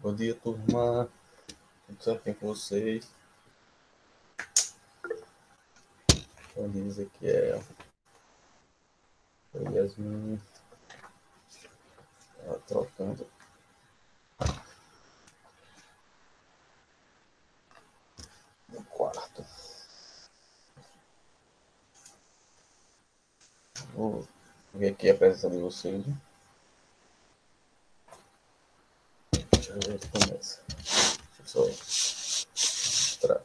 Bom dia, turma. Tudo certo com vocês? Bom dia, Ezequiel. Oi, Yasmin. Trocando no quarto. Vou ver aqui a presença de vocês. Deixa eu ver se começa. Deixa eu só mostrar.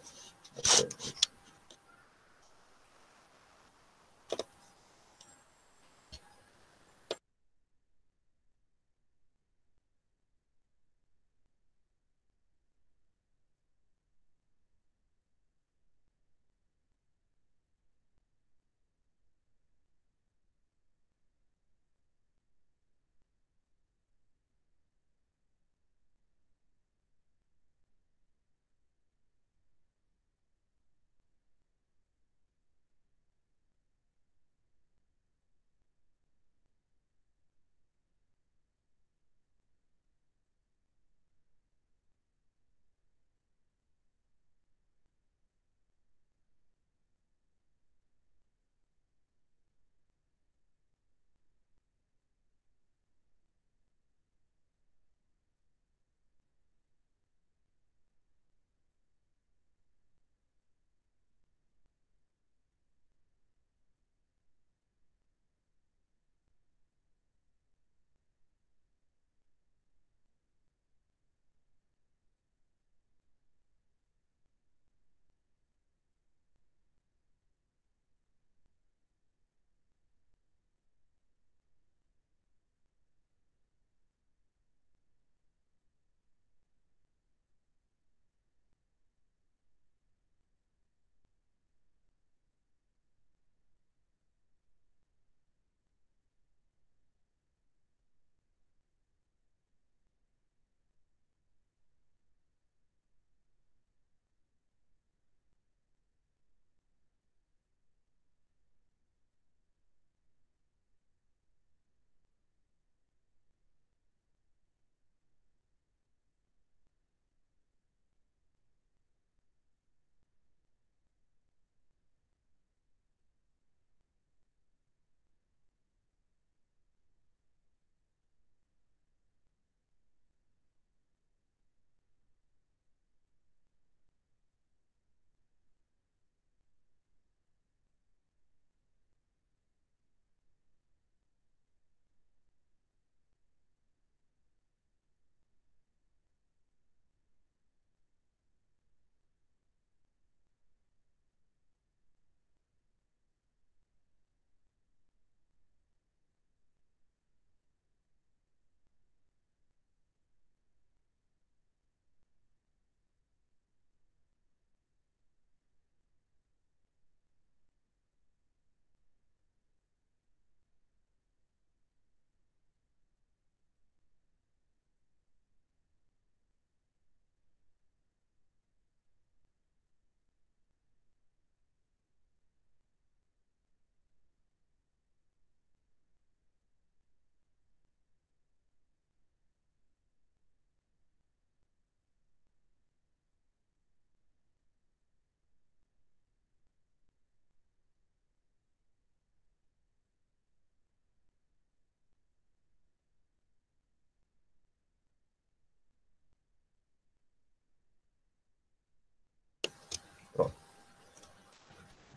Pronto.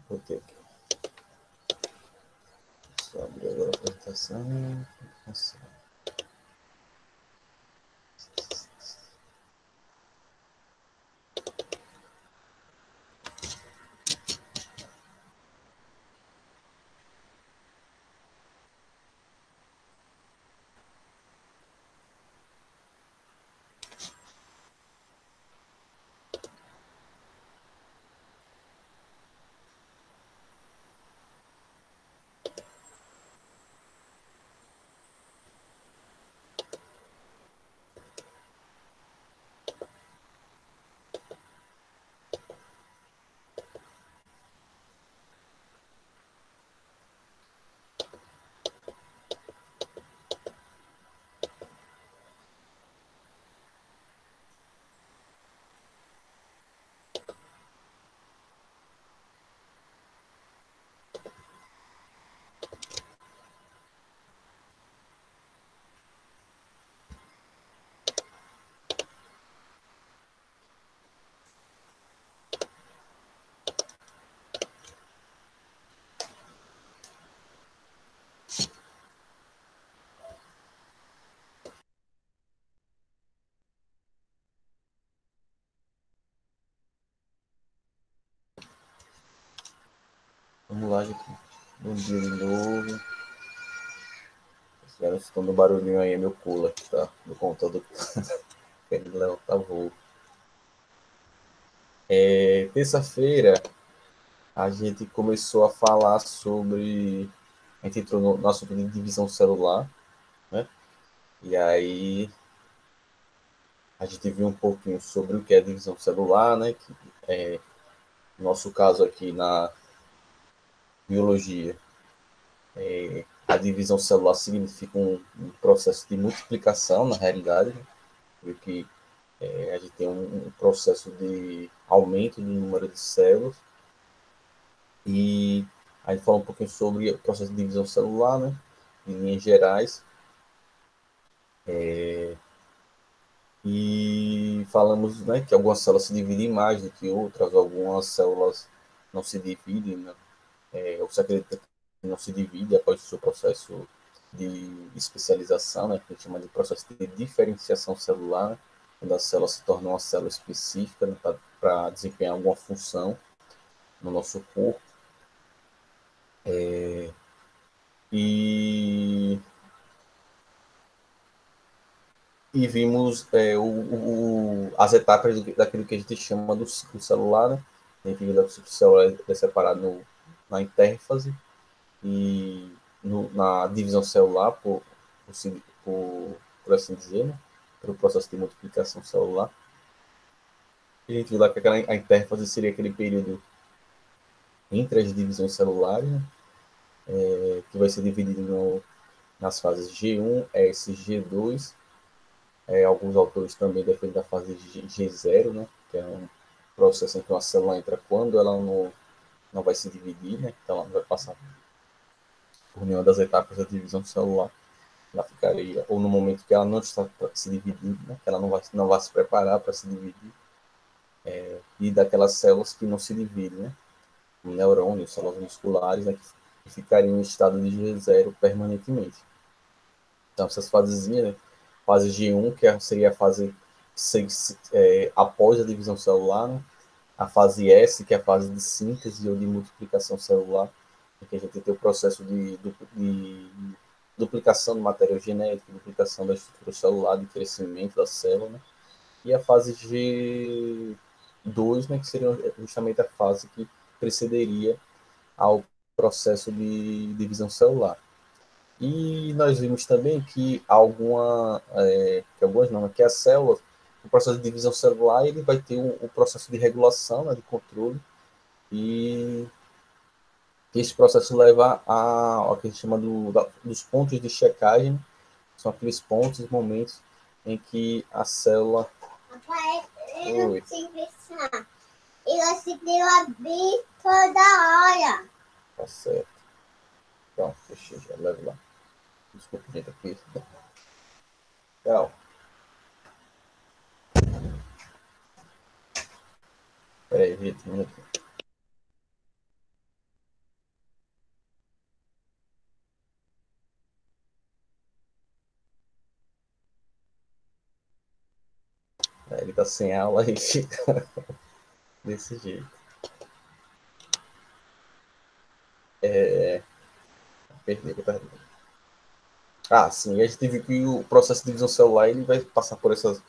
Botei aqui. Só abrir agora a apresentação. Nossa. Vamos lá, gente. Bom dia de novo. Os caras estão no barulhinho aí, meu cooler, que tá no computador querendo levantar voo. Terça-feira, a gente começou a falar sobre. A gente entrou no assunto de divisão celular, né? E aí a gente viu um pouquinho sobre o que é divisão celular, né? Que é, no nosso caso aqui na biologia, a divisão celular significa um processo de multiplicação, na realidade, né? Porque a gente tem um processo de aumento do número de células e a gente fala um pouquinho sobre o processo de divisão celular, né? Em linhas gerais. E falamos, né, que algumas células se dividem mais do que outras, algumas células não se dividem, né? Ou se acredita que não se divide após o seu processo de especialização, né, que a gente chama de processo de diferenciação celular, né, quando a célula se torna uma célula específica, né, para desempenhar alguma função no nosso corpo. E, e vimos as etapas daquilo que a gente chama do ciclo celular, né? A gente viu que o ciclo celular é separado na intérfase e na divisão celular, por assim dizer, né? Pelo processo de multiplicação celular. E a gente viu lá que a intérfase seria aquele período entre as divisões celulares, né? Que vai ser dividido nas fases G1, S, G2. Alguns autores também defendem da fase G0, né? Que é um processo em que uma célula entra quando ela não vai se dividir, né? Então ela não vai passar por nenhuma das etapas da divisão celular. Ela ficaria, ou no momento que ela não está se dividindo, né? Que ela não vai se preparar para se dividir, e daquelas células que não se dividem, né? Neurônios, células musculares, né? Que ficariam em estado de G0 permanentemente. Então, essas fasezinhas, né? Fase G1, seria a fase após a divisão celular, né? A fase S, que é a fase de síntese ou de multiplicação celular, em que a gente tem o processo de duplicação do material genético, duplicação da estrutura celular, de crescimento da célula, né? E a fase G2, né, que seria justamente a fase que precederia ao processo de divisão celular. E nós vimos também que algumas não, que a célula, o processo de divisão celular, ele vai ter o processo de regulação, né, de controle, e esse processo leva ao que a gente chama dos pontos de checagem, são aqueles pontos, momentos em que a célula... Papai, eu não sei pensar. Eu se deu abrir toda hora. Tá certo. Então, deixa eu já levo lá. Desculpa, gente, aqui. Tchau. Peraí, gente, um minutinho. Ele tá sem aula e fica desse jeito. Perdi o que eu tava dizendo. Sim, a gente viu que o processo de divisão celular ele vai passar por essas.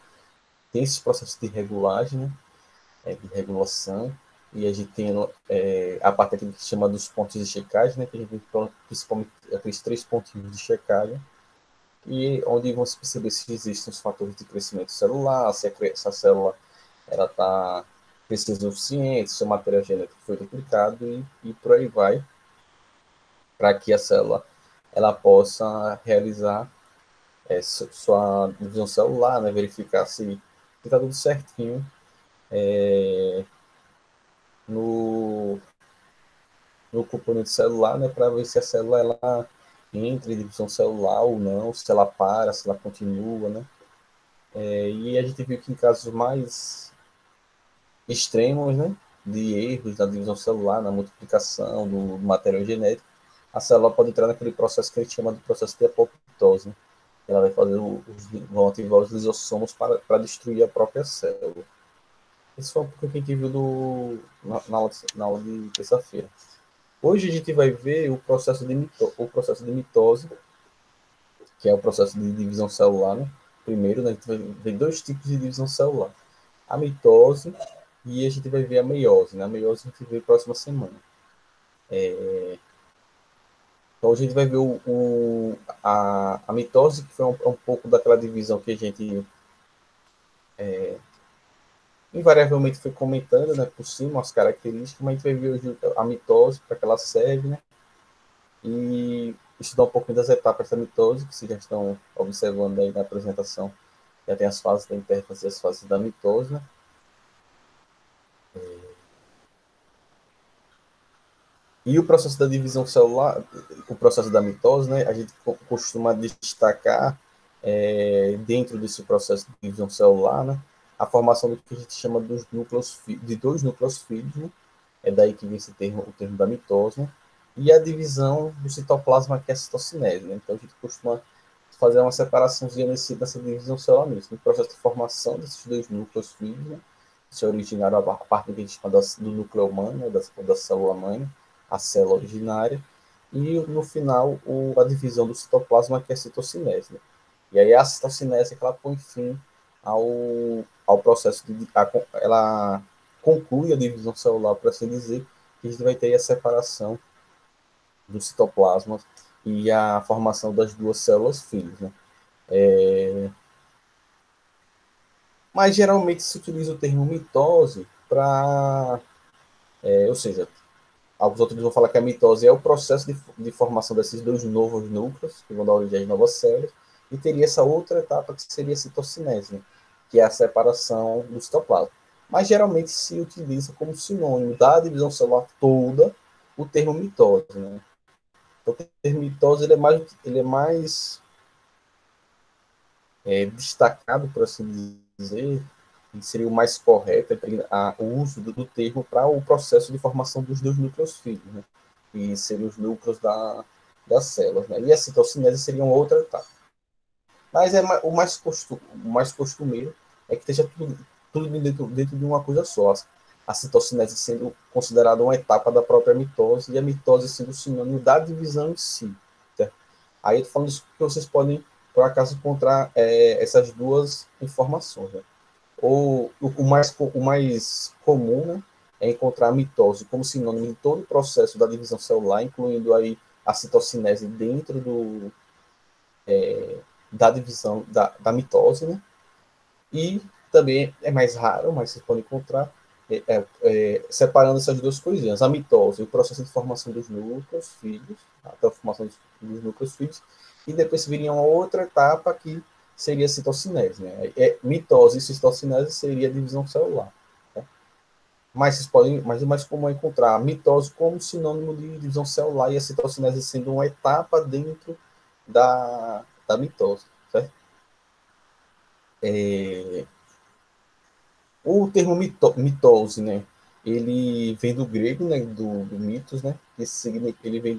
Tem esses processos de regulagem, né? De regulação, e a gente tem a parte que se chama dos pontos de checagem, né? Que a gente tem principalmente aqueles 3 pontinhos de checagem, e onde vão se perceber se existem os fatores de crescimento celular, se essa célula ela está crescendo o suficiente, se o material genético foi duplicado e por aí vai, para que a célula ela possa realizar sua divisão celular, né, verificar se está tudo certinho no, no componente celular, né, para ver se a célula ela entra em divisão celular ou não, se ela para, se ela continua, né? E a gente viu que em casos mais extremos, né, de erros na divisão celular, na multiplicação do material genético, a célula pode entrar naquele processo que a gente chama de processo de apoptose, né? Ela vai fazer vão ativar os lisossomos para destruir a própria célula. Esse foi um pouco que a gente viu na aula de terça-feira. Hoje a gente vai ver o processo de mitose, que é o processo de divisão celular, né? Primeiro, né, a gente vai ver dois tipos de divisão celular. A mitose e a gente vai ver a meiose, né? A meiose a gente vê próxima semana. Então a gente vai ver a mitose, que foi um pouco daquela divisão que a gente invariavelmente foi comentando, né, por cima, as características, mas a gente vai ver hoje a mitose, para que ela serve, né? E estudar um pouquinho das etapas da mitose, que vocês já estão observando aí na apresentação. Já tem as fases da interfase e as fases da mitose, né? E o processo da divisão celular, o processo da mitose, né? A gente costuma destacar, dentro desse processo de divisão celular, né? A formação do que a gente chama dos núcleos, de dois núcleos filhos, né? É daí que vem esse termo, o termo da mitose, né? E a divisão do citoplasma, que é a citocinese, né? Então a gente costuma fazer uma separaçãozinha nessa divisão celular mesmo. No processo de formação desses dois núcleos filhos, né? Se originaram a parte que a gente chama do núcleo humano, né? Da célula mãe, a célula originária, e no final a divisão do citoplasma, que é a citocinese, né? E aí a citocinese é que ela põe fim ao processo ela conclui a divisão celular, por assim dizer, que a gente vai ter a separação do citoplasma e a formação das duas células filhas, né? Mas geralmente se utiliza o termo mitose para, ou seja, alguns outros vão falar que a mitose é o processo de formação desses dois novos núcleos, que vão dar origem às novas células, e teria essa outra etapa que seria a citocinese, né? Que é a separação do citoplasma. Mas geralmente se utiliza como sinônimo da divisão celular toda o termo mitose, né? Então, o termo mitose ele é mais destacado, por assim dizer, e seria o mais correto o uso do termo para o processo de formação dos dois núcleos filhos, né? E seriam os núcleos das células, né? E a citocinese seria uma outra etapa. Mas o mais costumeiro é que esteja tudo dentro de uma coisa só. A citocinese sendo considerada uma etapa da própria mitose e a mitose sendo sinônimo da divisão em si. Certo? Aí eu estou falando isso porque vocês podem, por acaso, encontrar essas duas informações. Né? O mais comum, né, é encontrar a mitose como sinônimo de todo o processo da divisão celular, incluindo aí a citocinese dentro da divisão da mitose, né? E também é mais raro, mas você pode encontrar, separando essas duas coisinhas, a mitose, o processo de formação dos núcleos filhos, até a formação dos núcleos filhos, e depois viria uma outra etapa que seria a citocinese. Né? Mitose e citocinese seria a divisão celular. Tá? Mas o mais comum é encontrar a mitose como sinônimo de divisão celular e a citocinese sendo uma etapa dentro da mitose. Certo? É, O termo mitose, né? Ele vem do grego, né? Do mitos, né? Ele vem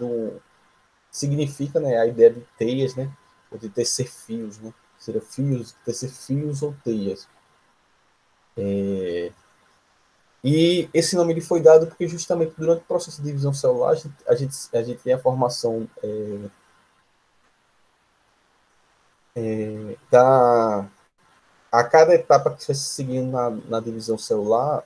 significa, né? A ideia de teias, né? Ou de tecer fios, né? Seria fios, tecer fios ou teias. E esse nome ele foi dado porque justamente durante o processo de divisão celular a gente tem a formação da a cada etapa que vai se seguindo na divisão celular,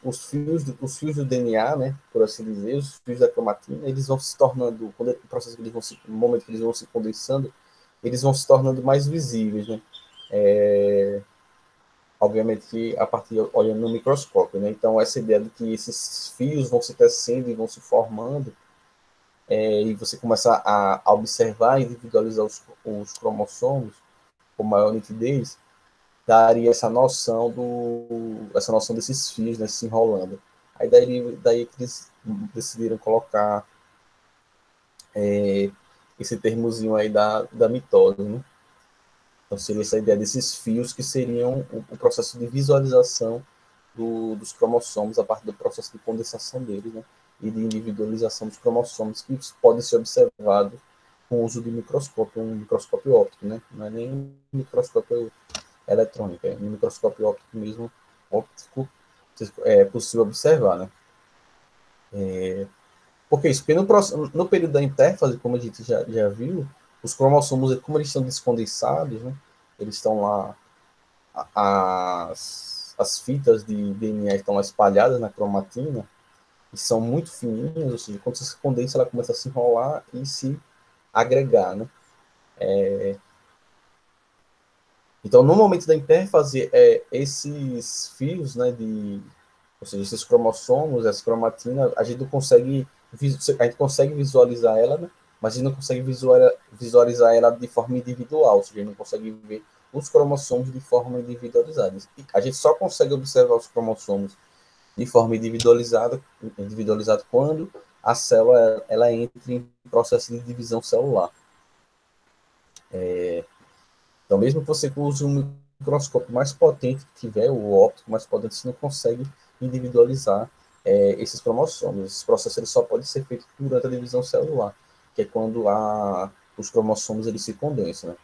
os fios do DNA, né, por assim dizer, os fios da cromatina, eles vão se tornando, quando o processo que eles vão no momento que eles vão se condensando, eles vão se tornando mais visíveis, né? Obviamente que a partir olhando no microscópio, né? Então essa ideia de que esses fios vão se tecendo e vão se formando, e você começa a observar e individualizar os cromossomos com maior nitidez, daria essa noção desses fios, né, se enrolando. Aí daí que eles decidiram colocar esse termozinho aí da mitose, né? Então seria essa ideia desses fios que seriam o processo de visualização dos cromossomos a partir do processo de condensação deles, né? E de individualização dos cromossomos que podem ser observados com o uso de microscópio, um microscópio óptico, né? Não é nem um microscópio eletrônico, é um microscópio óptico mesmo, óptico, é possível observar, né? Por que isso? Porque no período da intérfase, como a gente já viu, os cromossomos, como eles estão descondensados, né, eles estão lá, as fitas de DNA estão lá espalhadas na cromatina, e são muito fininhas, ou seja, quando você se condensa, ela começa a se enrolar e se agregar, né? Então, no momento da intérfase, esses fios, né, ou seja, esses cromossomos, essa cromatina, a gente não consegue, a gente consegue visualizar ela, né, mas a gente não consegue visualizar ela de forma individual, ou seja, a gente não consegue ver os cromossomos de forma individualizada. A gente só consegue observar os cromossomos de forma individualizada quando a célula ela entra em processo de divisão celular. Então, mesmo que você use um microscópio mais potente que tiver, o óptico mais potente, você não consegue individualizar esses cromossomos. Esse processo ele só pode ser feito durante a divisão celular, que é quando os cromossomos eles se condensam. Né?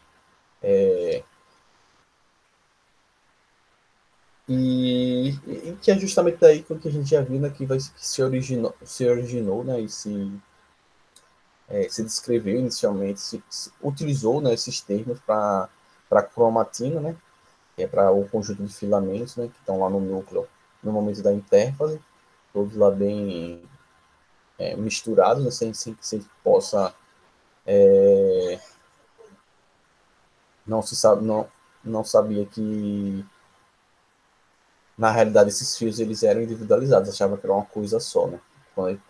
E que é justamente daí que a gente já viu, né, que se originou, né, e se descreveu inicialmente, se utilizou, né, esses termos para cromatina, né, que é para o conjunto de filamentos, né, que estão lá no núcleo no momento da intérfase, todos lá bem misturados, né, sem que possa, não se sabe, não sabia que na realidade esses fios eles eram individualizados, achava que era uma coisa só, né,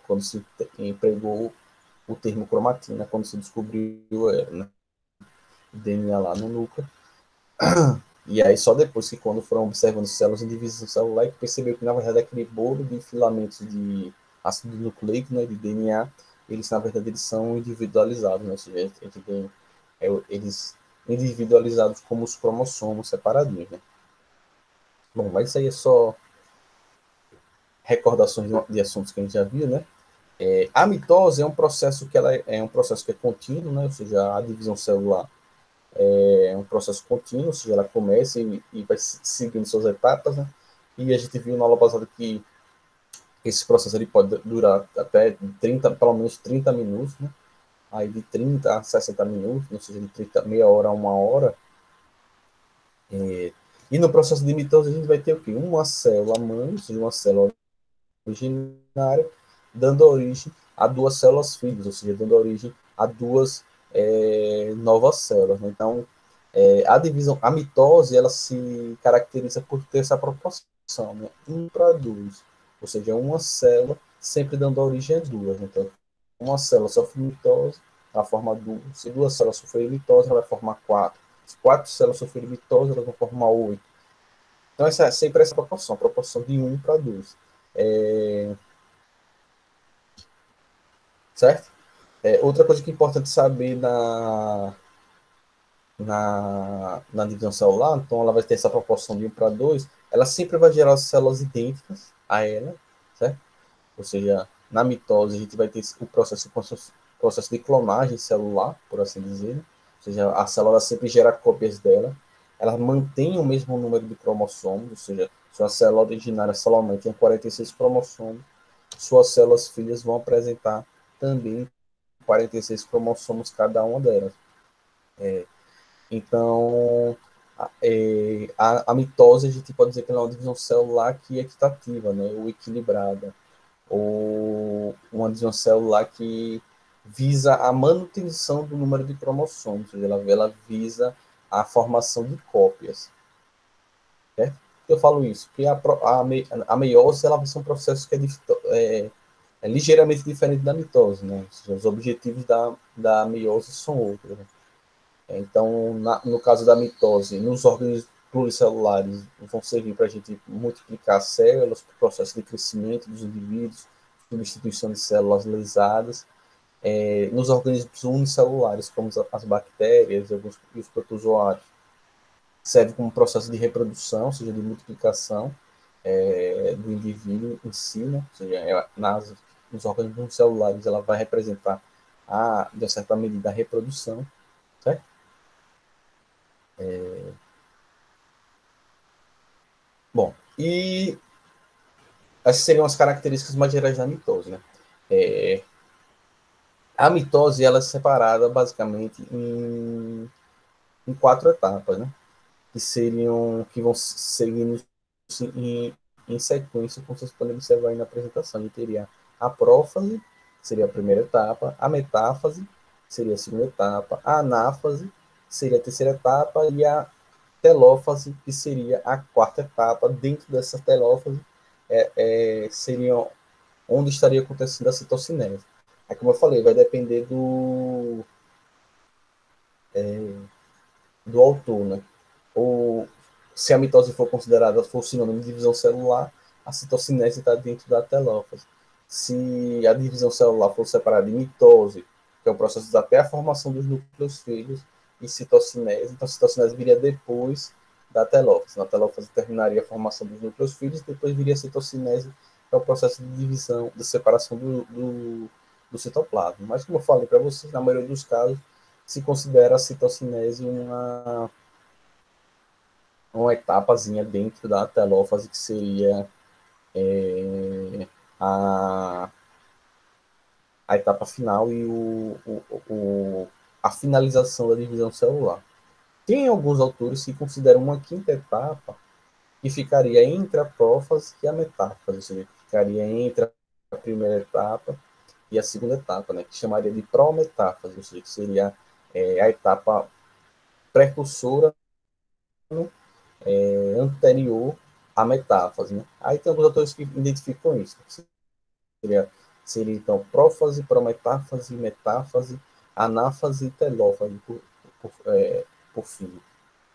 quando se empregou o termo cromatina, quando se descobriu né, o DNA lá no núcleo. E aí só depois que quando foram observando células em divisão celular, que percebeu que na verdade aquele bolo de filamentos de ácido nucleico, né, de DNA, eles na verdade eles são individualizados, né? Ou seja, a gente tem eles individualizados como os cromossomos separadinhos, né? Bom, mas isso aí é só recordações de assuntos que a gente já viu, né? A mitose é um processo que ela é um processo que é contínuo, né? Ou seja, a divisão celular é um processo contínuo, ou seja, ela começa e vai seguindo suas etapas, né? E a gente viu na aula passada que esse processo ele pode durar até 30, pelo menos 30 minutos, né? Aí de 30 a 60 minutos, ou seja, de 30, meia hora a uma hora. E no processo de mitose a gente vai ter o quê? Uma célula mãe, ou seja, uma célula originária, dando origem a duas células filhas, ou seja, dando origem a duas novas células. Né? Então, a divisão, a mitose, ela se caracteriza por ter essa proporção, né? 1 para 2, ou seja, uma célula sempre dando origem a duas. Né? Então, uma célula sofre mitose, ela forma duas. Se duas células sofrerem mitose, ela vai formar quatro. Se quatro células sofrerem mitose, elas vão formar oito. Então, essa é sempre essa proporção de 1 para 2. É, certo? Outra coisa que é importante saber na divisão celular, então ela vai ter essa proporção de 1 para 2, ela sempre vai gerar células idênticas a ela, certo? Ou seja, na mitose a gente vai ter o processo de clonagem celular, por assim dizer, né? Ou seja, a célula sempre gera cópias dela, ela mantém o mesmo número de cromossomos, ou seja, sua célula originária somente tem 46 cromossomos, suas células filhas vão apresentar também 46 cromossomos cada uma delas. Então, a mitose, a gente pode dizer que ela é uma divisão celular que é equitativa, né, ou equilibrada, ou uma divisão celular que visa a manutenção do número de cromossomos, ou seja, ela visa a formação de cópias. Certo? Por que eu falo isso? Porque a meiose ela vai ser um processo que é ligeiramente diferente da mitose, né? Ou seja, os objetivos da meiose são outros. Né? Então, no caso da mitose, nos órgãos pluricelulares, vão servir para a gente multiplicar células, para o processo de crescimento dos indivíduos, substituição de células lesadas. Nos organismos unicelulares, como as bactérias e os protozoários, serve como processo de reprodução, ou seja, de multiplicação do indivíduo em si, né? Ou seja, nos organismos unicelulares ela vai representar, de certa medida, a reprodução, certo? Bom, e essas seriam as características mais gerais da mitose, né? A mitose ela é separada basicamente em 4 etapas, né? Que vão seguindo em, em sequência, como vocês podem observar aí na apresentação. E teria a prófase, que seria a primeira etapa, a metáfase, que seria a segunda etapa, a anáfase, que seria a terceira etapa, e a telófase, que seria a quarta etapa. Dentro dessa telófase, seria onde estaria acontecendo a citocinese. Aí, como eu falei, vai depender do autor, né? Ou se a mitose for considerada for sinônimo de divisão celular, a citocinese está dentro da telófase. Se a divisão celular for separada de mitose, que é o processo até a formação dos núcleos filhos, e citocinese, então a citocinese viria depois da telófase. Na telófase terminaria a formação dos núcleos filhos, depois viria a citocinese, que é o processo de divisão, de separação do citoplasma. Mas, como eu falei para vocês, na maioria dos casos, se considera a citocinese uma etapazinha dentro da telófase, que seria a, a etapa final e a finalização da divisão celular. Tem alguns autores que consideram uma quinta etapa que ficaria entre a prófase e a metáfase, ou seja, que ficaria entre a primeira etapa e a segunda etapa, né, que chamaria de prometáfase, ou seja, que seria a etapa precursora, né, anterior à metáfase. Né? Aí tem alguns autores que identificam isso. Seria, seria então prófase, prometáfase, metáfase, anáfase e telófase, por fim.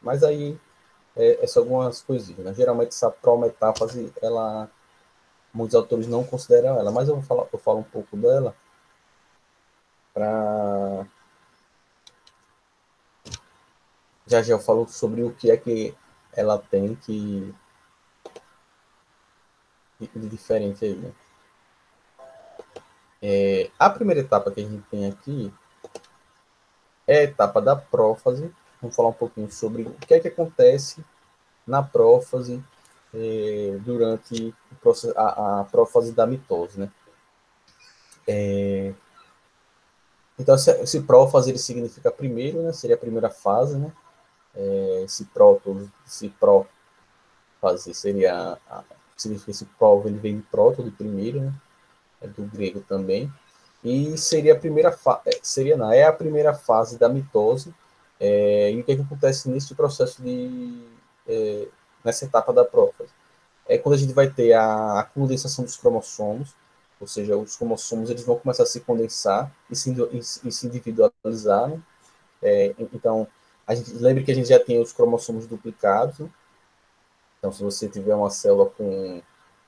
Mas aí são algumas coisinhas. Né? Geralmente essa prometáfase, muitos autores não consideram ela, mas eu falo um pouco dela para já eu falo sobre o que é que ela tem de diferente aí. Né? A primeira etapa que a gente tem aqui é a etapa da prófase. Vamos falar um pouquinho sobre o que é que acontece na prófase durante a prófase da mitose, né? Então, esse prófase ele significa primeiro, né? Seria a primeira fase, né? Esse prófase seria significa esse pró, ele vem de proto, de primeiro, né? É do grego também. E seria a primeira seria não, é a primeira fase da mitose. E o que, é que acontece nesse processo é, nessa etapa da prófase? É quando a gente vai ter a condensação dos cromossomos, ou seja, os cromossomos eles vão começar a se condensar e se individualizar. Né? Então, a gente lembra que a gente já tem os cromossomos duplicados. Né? Então, se você tiver uma célula com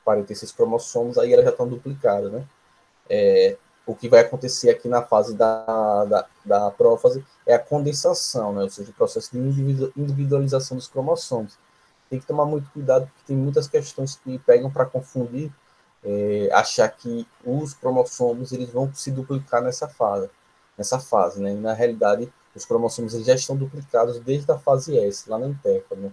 46 cromossomos, aí elas já estão duplicadas. Né? O que vai acontecer aqui na fase da prófase é a condensação, né? Ou seja, o processo de individualização dos cromossomos. Tem que tomar muito cuidado, porque tem muitas questões que pegam para confundir, achar que os cromossomos eles vão se duplicar nessa fase, né? E, na realidade, os cromossomos eles já estão duplicados desde a fase S, lá na enteca, né?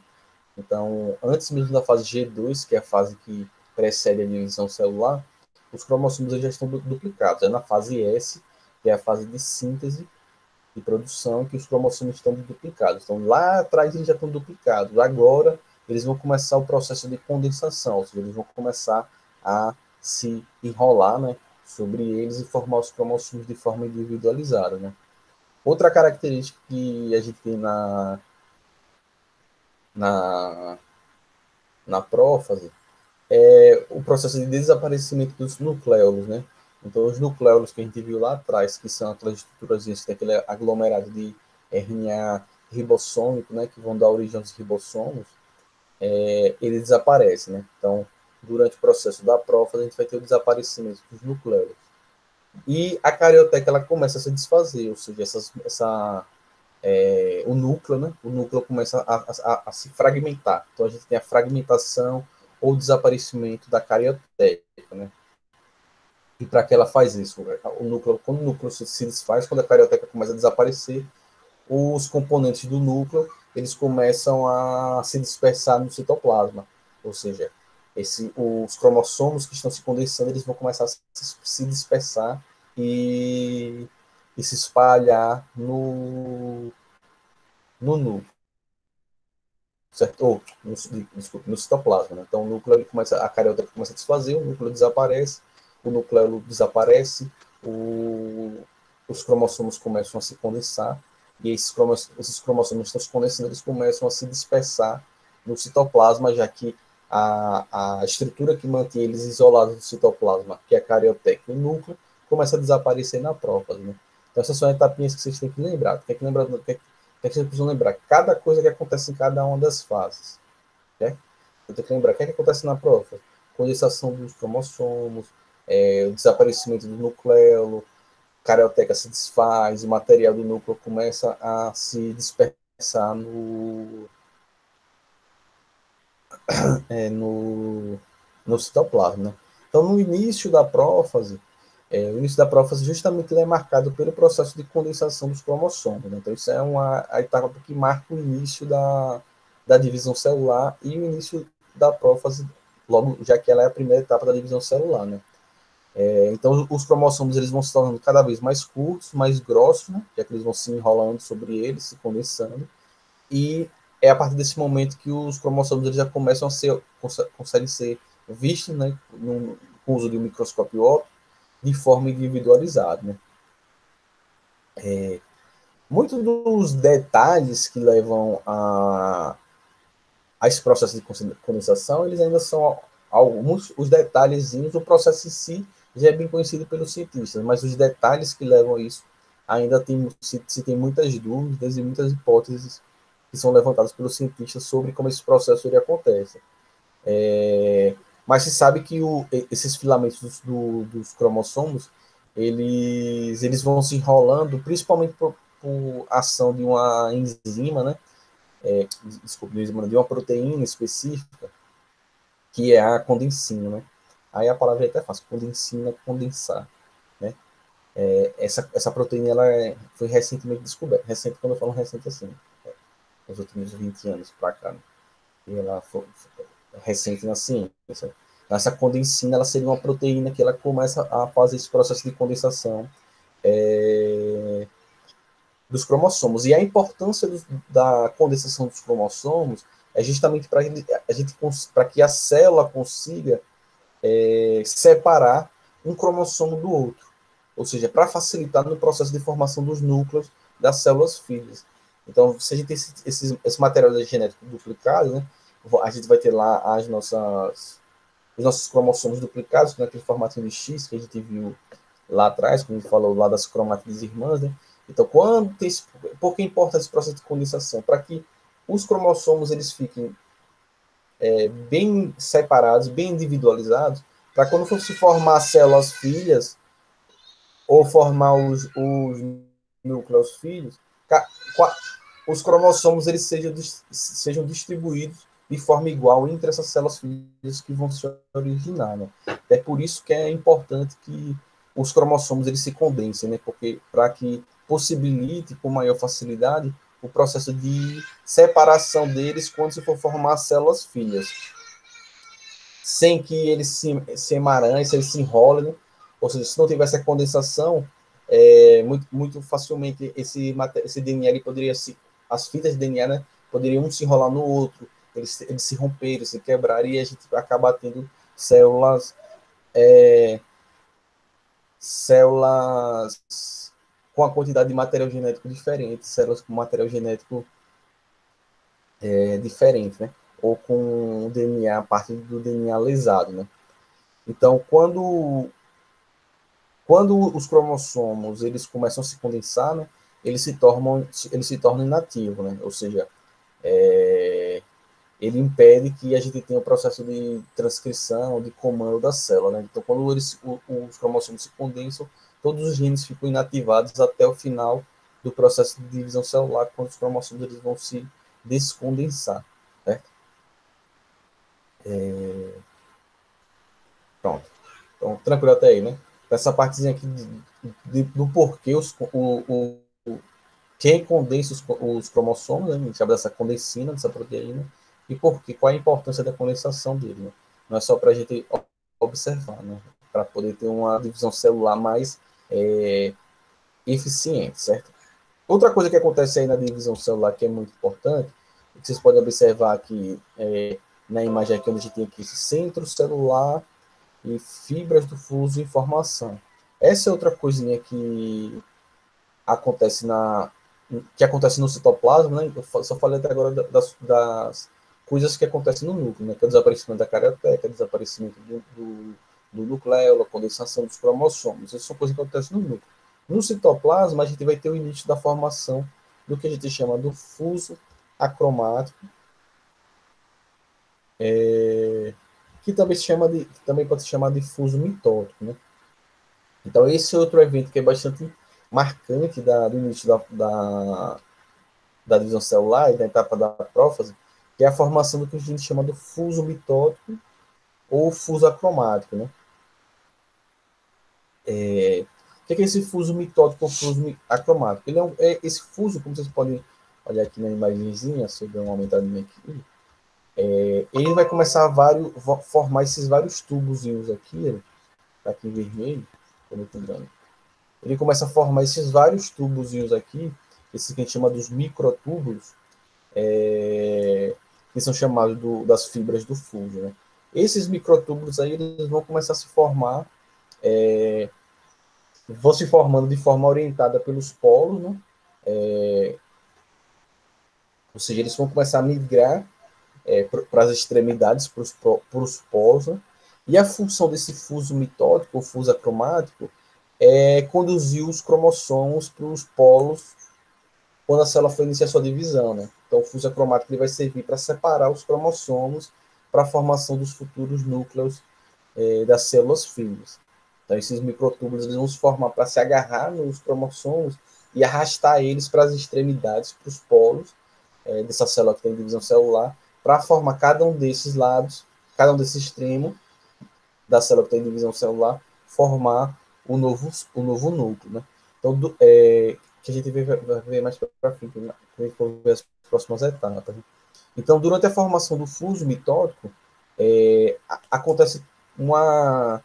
Então, antes mesmo da fase G2, que é a fase que precede a divisão celular, os cromossomos já estão duplicados. É na fase S, que é a fase de síntese e produção, que os cromossomos estão duplicados. Então, lá atrás eles já estão duplicados. Agora, eles vão começar o processo de condensação, ou seja, eles vão começar a se enrolar, né, sobre eles e formar os cromossomos de forma individualizada. Né? Outra característica que a gente tem na, na prófase o processo de desaparecimento dos nucleolos, né? Então, os nucleolos que a gente viu lá atrás, que são aquelas estruturas que tem aquele aglomerado de RNA ribossômico, né, que vão dar origem aos ribossomos, ele desaparece, né? Então, durante o processo da prófase, a gente vai ter o desaparecimento dos nucleolos. E a carioteca, ela começa a se desfazer, ou seja, o núcleo, né? O núcleo começa a se fragmentar. Então, a gente tem a fragmentação ou desaparecimento da carioteca, né? E para que ela faz isso? Quando o núcleo se desfaz, quando a carioteca começa a desaparecer, os componentes do núcleo eles começam a se dispersar no citoplasma. Ou seja, os cromossomos que estão se condensando eles vão começar a se dispersar e e se espalhar no núcleo, certo? Ou, desculpe, no citoplasma. Né? Então, o núcleo ele começa, a carioteca começa a desfazer, o núcleo desaparece, o nucleolo desaparece, os cromossomos começam a se condensar, e esses cromossomos estão se condensando, eles começam a se dispersar no citoplasma, já que a estrutura que mantém eles isolados do citoplasma, que é a carioteca e o núcleo, começa a desaparecer na prófase. Né? Então, essas são etapinhas que vocês têm que lembrar. Tem que lembrar, que vocês precisam lembrar? Cada coisa que acontece em cada uma das fases. Né? Eu tenho que lembrar o que acontece na prófase. Condensação dos cromossomos, o desaparecimento do nucleolo, carioteca se desfaz, o material do núcleo começa a se dispersar no citoplasma. Né? Então, no início da prófase, o início da prófase justamente é marcado pelo processo de condensação dos cromossomos. Né? Então, isso é a etapa que marca o início da divisão celular e o início da prófase, logo, já que ela é a primeira etapa da divisão celular. Né? Então, os cromossomos eles vão se tornando cada vez mais curtos, mais grossos, né? Já que eles vão se enrolando sobre eles, se condensando. E é a partir desse momento que os cromossomos eles já começam a ser, conseguem ser vistos, né? Com o uso de um microscópio óptico, de forma individualizada. Né? Muitos dos detalhes que levam a esse processo de condensação, eles ainda são alguns, os detalhezinhos, o processo em si já é bem conhecido pelos cientistas, mas os detalhes que levam a isso ainda se tem muitas dúvidas e muitas hipóteses que são levantadas pelos cientistas sobre como esse processo ele acontece. Mas se sabe que esses filamentos dos cromossomos, eles vão se enrolando, principalmente por ação de uma enzima, né? Desculpa, de uma proteína específica, que é a condensina, né? Aí a palavra é até fácil, condensina, condensar, né? Essa proteína ela foi recentemente descoberta, recente quando eu falo recente assim, nos últimos 20 anos para cá, né? E ela foi recente na ciência. Essa condensina ela seria uma proteína que ela começa a fazer esse processo de condensação dos cromossomos. E a importância da condensação dos cromossomos é justamente para que a célula consiga separar um cromossomo do outro, ou seja, para facilitar no processo de formação dos núcleos das células filhas. Então, se a gente tem esse material genético duplicado, né, a gente vai ter lá os nossos cromossomos duplicados, naquele formato de X que a gente viu lá atrás, como a gente falou lá das cromátides irmãs, né? Então, por que importa esse processo de condensação? Para que os cromossomos eles fiquem bem separados, bem individualizados, para quando for se formar células filhas ou formar os núcleos filhos, os cromossomos eles sejam distribuídos de forma igual entre essas células filhas que vão se originar. Né? É por isso que é importante que os cromossomos eles se condensem, né? Porque para que possibilite com maior facilidade o processo de separação deles quando se for formar células filhas, sem que eles se emaranhem, se eles se enrolem, né? Ou seja, se não tivesse a condensação, muito facilmente esse DNA ele poderia as fitas de DNA, né, poderiam se enrolar no outro, eles se romperem, se quebrarem, e a gente acabar tendo células células com a quantidade de material genético diferente, células com material genético diferente, né? Ou com o DNA, a parte do DNA lesado, né? Então, quando os cromossomos eles começam a se condensar, né? Eles se tornam inativos, né? Ou seja, ele impede que a gente tenha o processo de transcrição, de comando da célula, né? Então, quando os cromossomos se condensam, todos os genes ficam inativados até o final do processo de divisão celular, quando os cromossomos eles vão se descondensar, né? Pronto. Então, tranquilo até aí, né? Essa partezinha aqui do porquê quem condensa os cromossomos, né? A gente chama dessa condensina, dessa proteína, e qual é a importância da condensação dele, né? Não é só para a gente observar, né? Para poder ter uma divisão celular mais eficiente, certo? Outra coisa que acontece aí na divisão celular que é muito importante, que vocês podem observar aqui na imagem aqui, onde a gente tem aqui esse centro celular e fibras do fuso de informação. Essa é outra coisinha que acontece no citoplasma, né? Eu só falei até agora das coisas que acontecem no núcleo, né? Que é o desaparecimento da carioteca, desaparecimento do nucleolo, a condensação dos cromossomos. Essas são coisas que acontecem no núcleo. No citoplasma, a gente vai ter o início da formação do que a gente chama do fuso acromático, que também pode ser chamado de fuso mitótico, né? Então, esse é outro evento que é bastante marcante do início da divisão celular, da etapa da prófase, que é a formação do que a gente chama de fuso mitótico ou fuso acromático, né? O que é esse fuso mitótico ou fuso acromático? Ele esse fuso, como vocês podem olhar aqui na imagenzinha, se eu der uma aumentadinha aqui, ele vai começar a formar esses vários tubozinhos aqui, tá aqui em vermelho, ele começa a formar esses vários tubozinhos aqui, esses que a gente chama dos microtúbulos, que são chamados das fibras do fuso, né? Esses microtúbulos aí, eles vão começar a se formar, vão se formando de forma orientada pelos polos, né? Ou seja, eles vão começar a migrar para as extremidades, para os polos, né? E a função desse fuso mitótico, ou fuso acromático, é conduzir os cromossomos para os polos quando a célula for iniciar sua divisão, né? Então, o fuso acromático ele vai servir para separar os cromossomos para a formação dos futuros núcleos das células filhas. Então, esses microtúbulos eles vão se formar para se agarrar nos cromossomos e arrastar eles para as extremidades, para os polos dessa célula que tem divisão celular, para formar cada um desses lados, cada um desses extremos da célula que tem divisão celular, formar o novo núcleo, né? Então, que a gente vai ver mais para frente, né? Quando a gente for ver as próximas etapas. Né? Então, durante a formação do fuso mitótico, acontece uma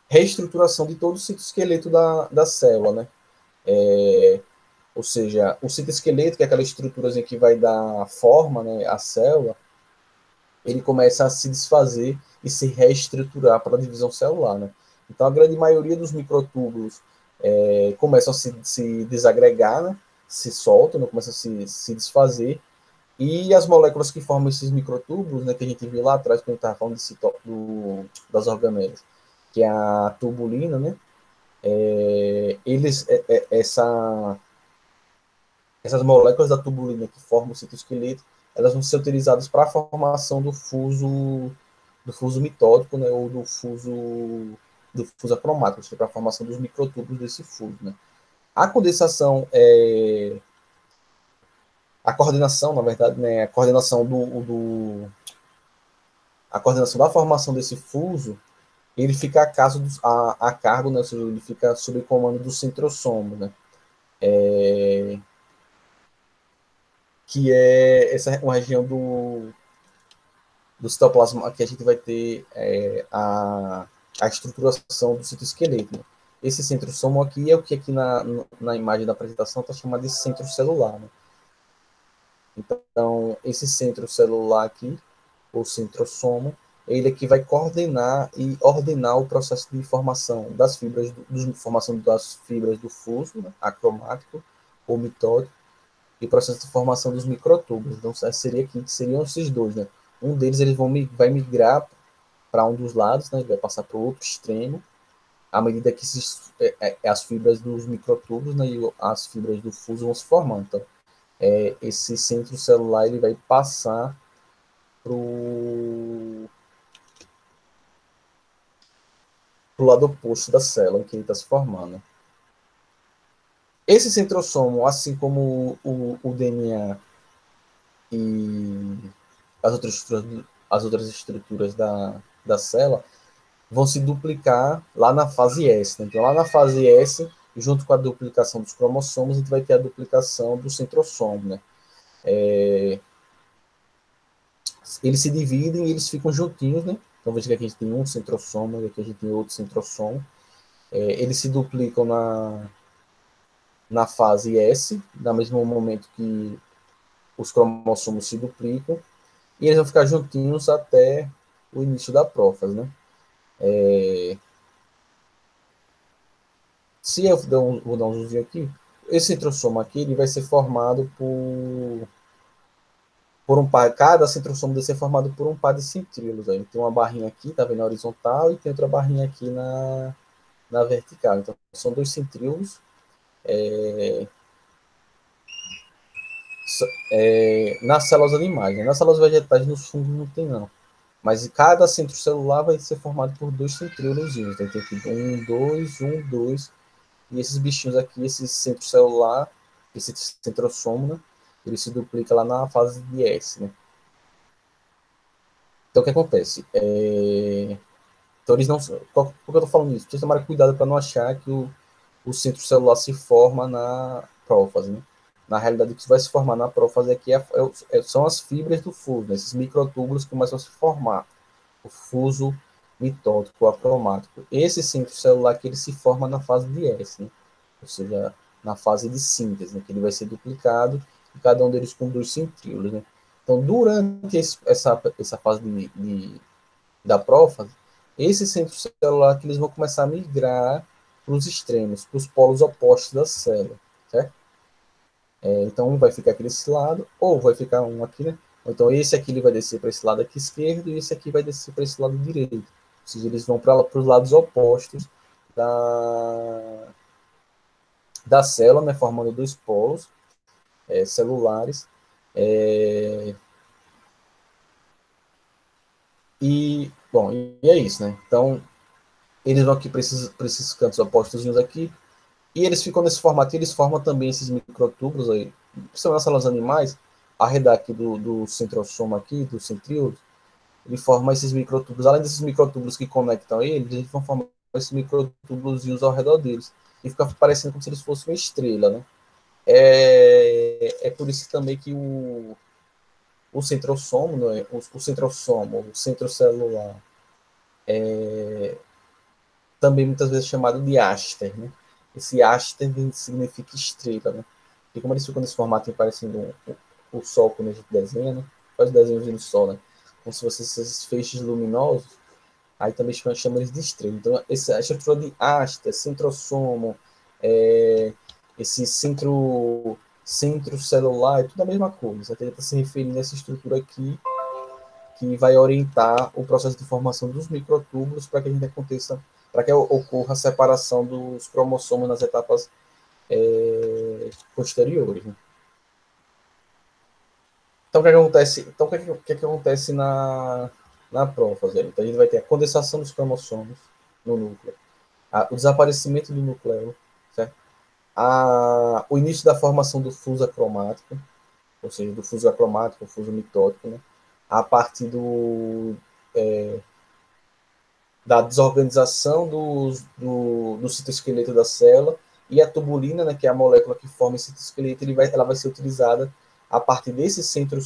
reestruturação de todo o citoesqueleto da célula, né? Ou seja, o citoesqueleto, que é aquela estruturazinha que vai dar forma, né, à célula, ele começa a se desfazer e se reestruturar para a divisão celular, né? Então, a grande maioria dos microtúbulos começam a se desagregar, né? Se soltam, né? Começam a se desfazer, e as moléculas que formam esses microtúbulos, né, que a gente viu lá atrás, quando a gente estava falando das organelas, que é a tubulina, né? Essas moléculas da tubulina que formam o citoesqueleto, elas vão ser utilizadas para a formação do fuso mitótico, né, ou do fuso acromático, ou seja, para a formação dos microtúbulos desse fuso, né. A condensação, a coordenação, na verdade, né, a coordenação da formação desse fuso, ele fica a cargo, né, ou seja, ele fica sob o comando do centrosomo, né, que é uma região do citoplasma que a gente vai ter a estruturação do citoesqueleto. Né? Esse centrosomo aqui é o que aqui na imagem da apresentação está chamado de centro celular. Né? Então, esse centro celular aqui, ou centrosomo, ele é que vai coordenar e ordenar o processo de formação das fibras, formação das fibras do fuso, né, acromático ou mitótico, e processo de formação dos microtúbulos. Então, seriam esses dois, né? Um deles vai migrar para um dos lados, né? Ele vai passar para o outro extremo, à medida que as fibras dos microtúbulos, né, e as fibras do fuso vão se formando. Então, esse centro celular ele vai passar para o lado oposto da célula em que ele está se formando. Esse centrosomo, assim como o DNA e as outras estruturas da célula, vão se duplicar lá na fase S. Né? Então, lá na fase S, junto com a duplicação dos cromossomos, a gente vai ter a duplicação do centrossomo. Né? Eles se dividem e eles ficam juntinhos. Né? Então, veja que aqui a gente tem um centrossomo, e aqui a gente tem outro centrossomo. Eles se duplicam na fase S, no mesmo momento que os cromossomos se duplicam, e eles vão ficar juntinhos até o início da prófase, né? Se eu vou dar um zoomzinho aqui, esse centrosoma aqui ele vai ser formado por um par, cada centrosoma deve ser formado por um par de centríolos. Aí. Tem uma barrinha aqui, tá vendo, na horizontal, e tem outra barrinha aqui na vertical. Então, são dois centríolos. Nas células animais, né? Nas células vegetais, nos fungos não tem, não. Mas cada centro celular vai ser formado por dois centríolos. Então, tem aqui um, dois. E esses bichinhos aqui, esse centro celular, esse centrosoma, né? Ele se duplica lá na fase de S, né? Então, o que acontece? Então, eles não. Por que eu estou falando isso? Precisa tomar cuidado para não achar que o centro celular se forma na prófase, né? Na realidade, o que vai se formar na prófase aqui são as fibras do fuso, né? Esses microtúbulos que começam a se formar. O fuso mitótico, o acromático. Esse centro celular que ele se forma na fase de S, né? Ou seja, na fase de síntese, né? Que ele vai ser duplicado e cada um deles com dois centríolos, né? Então, durante essa fase da prófase, esse centro celular que eles vão começar a migrar para os extremos, para os polos opostos da célula, certo? Então, um vai ficar aqui desse lado, ou vai ficar um aqui, né? Então, esse aqui ele vai descer para esse lado aqui esquerdo, e esse aqui vai descer para esse lado direito. Ou seja, eles vão para os lados opostos da célula, né? Formando dois polos celulares. É, bom, e é isso, né? Então, eles vão aqui para esses cantos opostos aqui, e eles ficam nesse formato, e eles formam também esses microtúbulos aí, principalmente nas células animais, a reda aqui do centrosoma aqui, do centríolo, ele forma esses microtúbulos. Além desses microtúbulos que conectam eles vão formar esses microtúbulos ao redor deles. E fica parecendo como se eles fossem uma estrela, né? É por isso também que o centrosomo, né? O centrosomo, o centro celular, também muitas vezes chamado de áster, né? Esse áster significa estrela, né? E como eles ficam nesse formato parecendo o Sol quando a gente desenha, né? Faz desenhos do Sol, né? Como se fossem esses feixes luminosos, aí também chama eles de estrela. Então, a estrutura de áster, centrosomo, é, esse centro celular, é tudo a mesma coisa. Ele está se referindo a essa estrutura aqui, que vai orientar o processo de formação dos microtúbulos para que a gente aconteça, para que ocorra a separação dos cromossomos nas etapas posteriores. Né? Então, o que, é que acontece? Então, o que acontece na prófase? Então, a gente vai ter a condensação dos cromossomos no núcleo, o desaparecimento do núcleo, certo? O início da formação do fuso acromático, ou seja, do fuso acromático, o fuso mitótico, né? A partir da desorganização do citoesqueleto da célula, e a tubulina, né, que é a molécula que forma esse citoesqueleto, ela vai ser utilizada a partir desse centro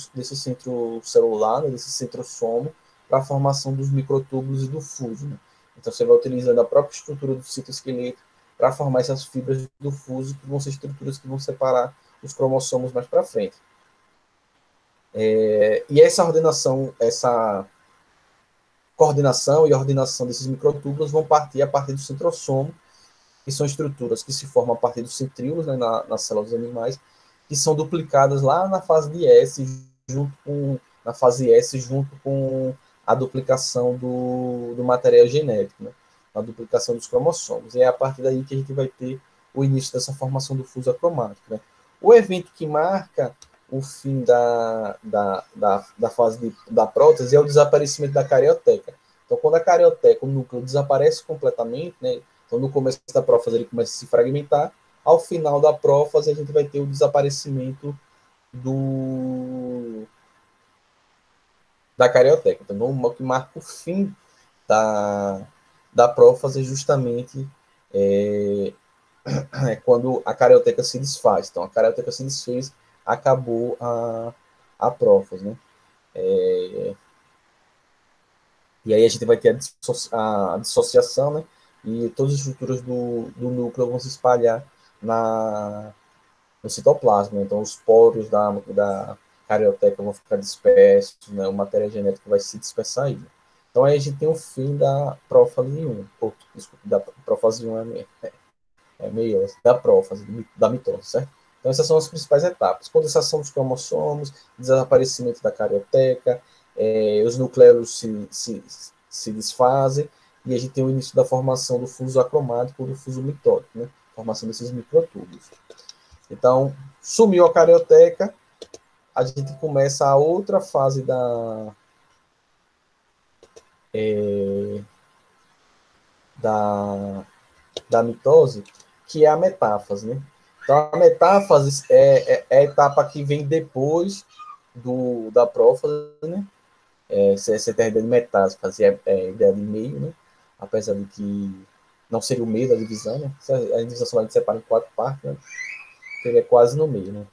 celular, né, desse centrosomo, para a formação dos microtúbulos e do fuso. Né? Então, você vai utilizando a própria estrutura do citoesqueleto para formar essas fibras do fuso, que vão ser estruturas que vão separar os cromossomos mais para frente. E essa ordenação, essa coordenação e ordenação desses microtúbulos vão partir a partir do centrosomo, que são estruturas que se formam a partir dos centríolos, né, nas células dos animais, que são duplicadas lá na fase de S, na fase S, junto com a duplicação do material genético, né, a duplicação dos cromossomos. E é a partir daí que a gente vai ter o início dessa formação do fuso acromático. Né. O evento que marca o fim da fase da prótese é o desaparecimento da carioteca. Então, quando a carioteca, o núcleo, desaparece completamente, né, então, no começo da prófase, ele começa a se fragmentar. Ao final da prófase, a gente vai ter o desaparecimento da carioteca. Então, o que marca o fim da, da prófase é justamente é, quando a carioteca se desfaz. Então, a carioteca se desfez, acabou a prófase, né? E aí a gente vai ter a dissociação, né? E todas as estruturas do núcleo vão se espalhar no citoplasma. Então, os poros da carioteca vão ficar dispersos, né? A matéria genética vai se dispersar aí. Então, aí a gente tem o fim da prófase 1, ou, desculpa, da prófase 1 é meiose, da prófase, da mitose, certo? Então, essas são as principais etapas. Condensação dos cromossomos, desaparecimento da carioteca, os nucleolos se desfazem, e a gente tem o início da formação do fuso acromático ou do fuso mitótico, né? Formação desses microtúbulos. Então, sumiu a carioteca, a gente começa a outra fase da, da mitose, que é a metáfase, né? Então, a metáfase é a etapa que vem depois da prófase, né? Você tem a ideia de metáfase, fazia a ideia de meio, né? Apesar de que não seria o meio da divisão, né? A divisão celular se separa em 4 partes, né? Seria quase no meio, né?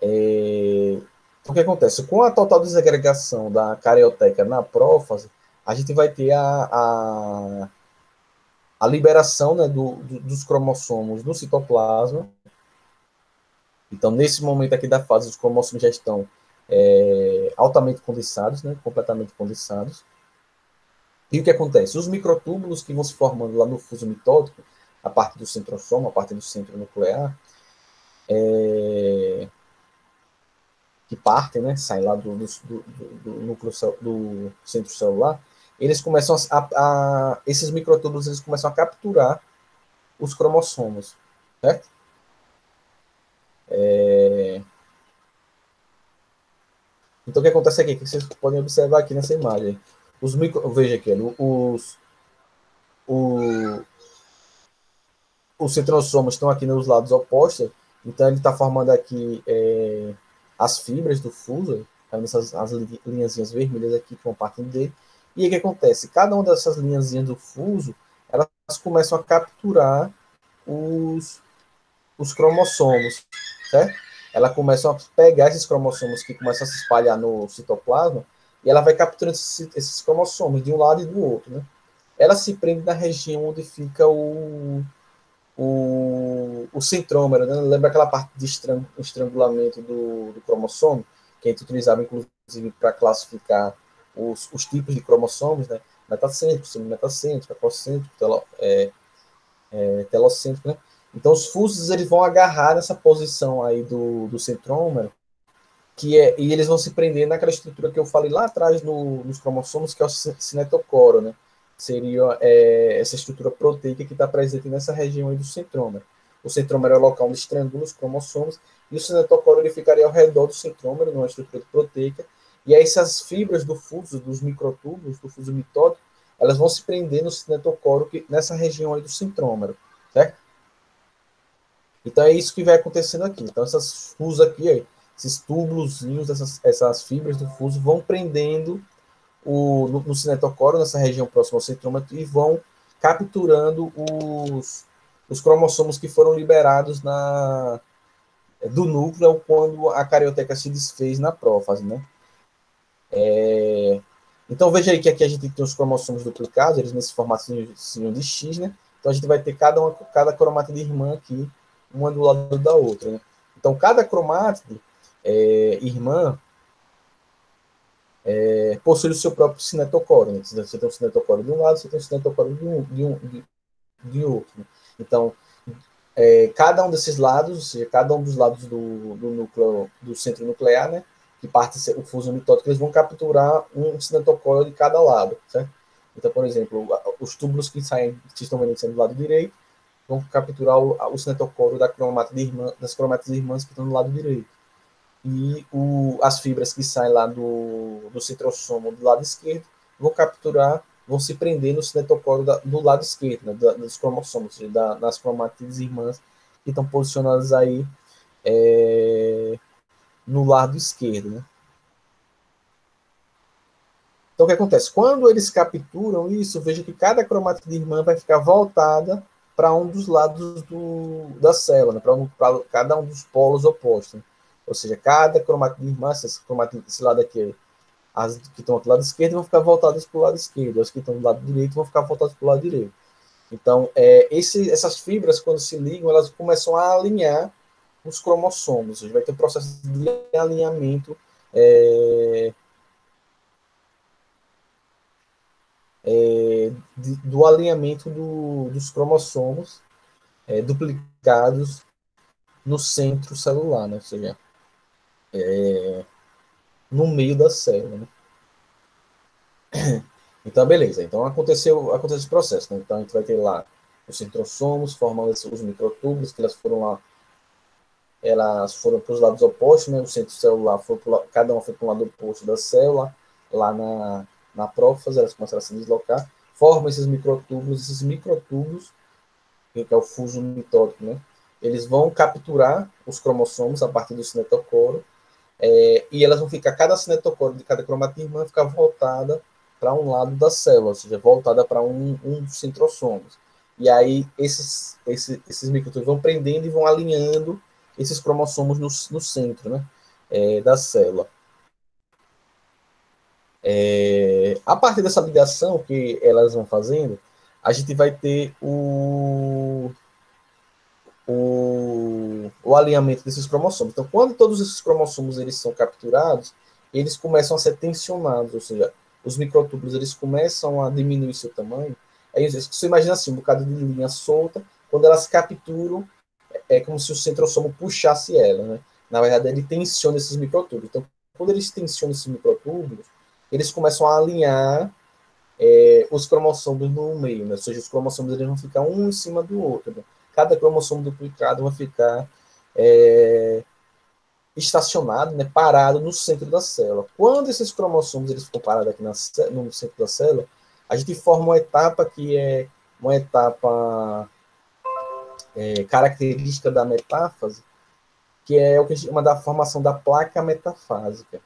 Então, o que acontece? Com a total desagregação da carioteca na prófase, a gente vai ter a liberação, né, dos cromossomos no citoplasma. Então, nesse momento aqui da fase, os cromossomos já estão altamente condensados, né, completamente condensados. E o que acontece? Os microtúbulos que vão se formando lá no fuso mitótico, a parte do centrosoma, a parte do centro nuclear, que partem, né, saem lá do núcleo do centro celular, eles começam esses microtúbulos eles começam a capturar os cromossomos, certo? Então, o que acontece aqui? Que vocês podem observar aqui nessa imagem. Veja aqui, o, os centrosomas estão aqui nos lados opostos, então ele está formando aqui as fibras do fuso, tá, as linhazinhas vermelhas aqui que vão partindo dele. E aí o que acontece? Cada uma dessas linhazinhas do fuso, elas começam a capturar os cromossomos, certo? Ela começa a pegar esses cromossomos que começam a se espalhar no citoplasma e ela vai capturando esses cromossomos de um lado e do outro, né? Ela se prende na região onde fica o centrômero, né? Lembra aquela parte de estrangulamento do cromossomo, que a gente utilizava, inclusive, para classificar os tipos de cromossomos, né? Metacêntrico, semimetacêntrico, apocêntrico, telocêntrico, né? Então, os fusos eles vão agarrar nessa posição aí do centrômero, e eles vão se prender naquela estrutura que eu falei lá atrás nos cromossomos, que é o cinetocoro, né? Seria essa estrutura proteica que está presente nessa região aí do centrômero. O centrômero é o local onde estrangula os cromossomos, e o cinetocoro ele ficaria ao redor do centrômero, numa estrutura proteica, e aí essas fibras do fuso, dos microtúbulos, do fuso mitótico, elas vão se prender no cinetocoro, nessa região aí do centrômero, certo? Então é isso que vai acontecendo aqui. Então essas fusos aqui, aí, esses túbulozinhos, essas fibras do fuso vão prendendo no cinetocoro, nessa região próxima ao centrômero, e vão capturando os cromossomos que foram liberados do núcleo quando a carioteca se desfez na prófase, né? Então veja aí que aqui a gente tem os cromossomos duplicados, eles nesse formatinho de X, né? Então a gente vai ter cada cromátide irmã aqui, uma do lado da outra, né? Então cada cromátide irmã possui o seu próprio cinetocoro, né? Você tem um cinetocoro de um lado, você tem um cinetocoro de outro, né? Então cada um desses lados, ou seja, cada um dos lados do núcleo, do centro nuclear, né, que parte o fuso mitótico, eles vão capturar um cinetocoro de cada lado, certo? Então, por exemplo, os túbulos que saem, que estão vendo do lado direito, vão capturar o cinetocoro das cromátides irmãs que estão do lado direito. E as fibras que saem lá do citrossomo do lado esquerdo vão capturar, vão se prender no cinetocoro do lado esquerdo, né, dos cromossomos, ou seja, das cromátides irmãs que estão posicionadas aí no lado esquerdo. Né? Então, o que acontece? Quando eles capturam isso, veja que cada cromátide irmã vai ficar voltada para um dos lados da célula, né? Para cada um dos polos opostos. Né? Ou seja, cada cromátide irmã, esse lado aqui, as que estão do lado esquerdo vão ficar voltadas para o lado esquerdo, as que estão do lado direito vão ficar voltadas para o lado direito. Então, essas fibras, quando se ligam, elas começam a alinhar os cromossomos. A gente vai ter um processo de alinhamento do alinhamento dos cromossomos duplicados no centro celular, né? Ou seja, no meio da célula. Né? Então, beleza. Então, aconteceu esse processo. Né? Então, a gente vai ter lá os centrossomos formando os microtúbulos, que elas foram para os lados opostos, né? O centro celular cada uma foi para um lado oposto da célula, lá na prófase, elas começaram a se deslocar, formam esses microtúbulos, que é o fuso mitótico, né? Eles vão capturar os cromossomos a partir do cinetocoro, e elas vão ficar, cada cinetocoro de cada cromatirmã ficar voltada para um lado da célula, ou seja, voltada para um dos centrossomos. E aí esses microtúbulos vão prendendo e vão alinhando esses cromossomos no centro, né, da célula. A partir dessa ligação que elas vão fazendo, a gente vai ter o alinhamento desses cromossomos. Então, quando todos esses cromossomos eles são capturados, eles começam a ser tensionados, ou seja, os microtúbulos eles começam a diminuir seu tamanho. Aí você imagina assim, um bocado de linha solta, quando elas capturam, é como se o centrossomo puxasse ela, né? Na verdade, ele tensiona esses microtúbulos. Então, quando eles tensionam esses microtúbulos, eles começam a alinhar os cromossomos no meio, né? Ou seja, os cromossomos eles vão ficar um em cima do outro. Né? Cada cromossomo duplicado vai ficar estacionado, né, parado no centro da célula. Quando esses cromossomos eles ficam parados aqui no centro da célula, a gente forma uma etapa que é uma etapa característica da metáfase, que é o que a gente chama da formação da placa metafásica,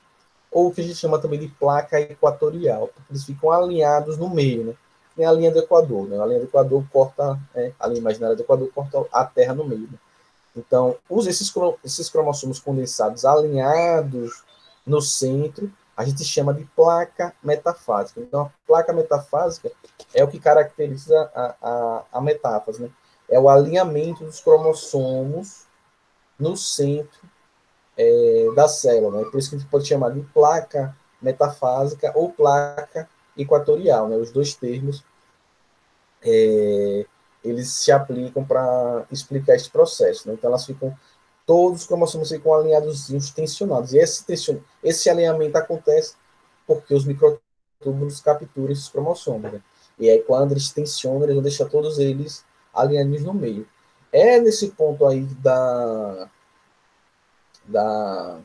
ou o que a gente chama também de placa equatorial, porque eles ficam alinhados no meio, né? Tem a linha do Equador, né? A linha do Equador corta, a linha imaginária do Equador corta a Terra no meio. Né? Então, esses cromossomos condensados alinhados no centro, a gente chama de placa metafásica. Então, a placa metafásica é o que caracteriza a metáfase, né? É o alinhamento dos cromossomos no centro da célula. Né? Por isso que a gente pode chamar de placa metafásica ou placa equatorial. Né? Os dois termos eles se aplicam para explicar esse processo. Né? Então, todos os cromossomos ficam alinhados, tensionados. E esse alinhamento acontece porque os microtúbulos capturam esses cromossomos. Né? E aí, quando eles tensionam, eles vão deixar todos eles alinhados no meio. É nesse ponto aí da da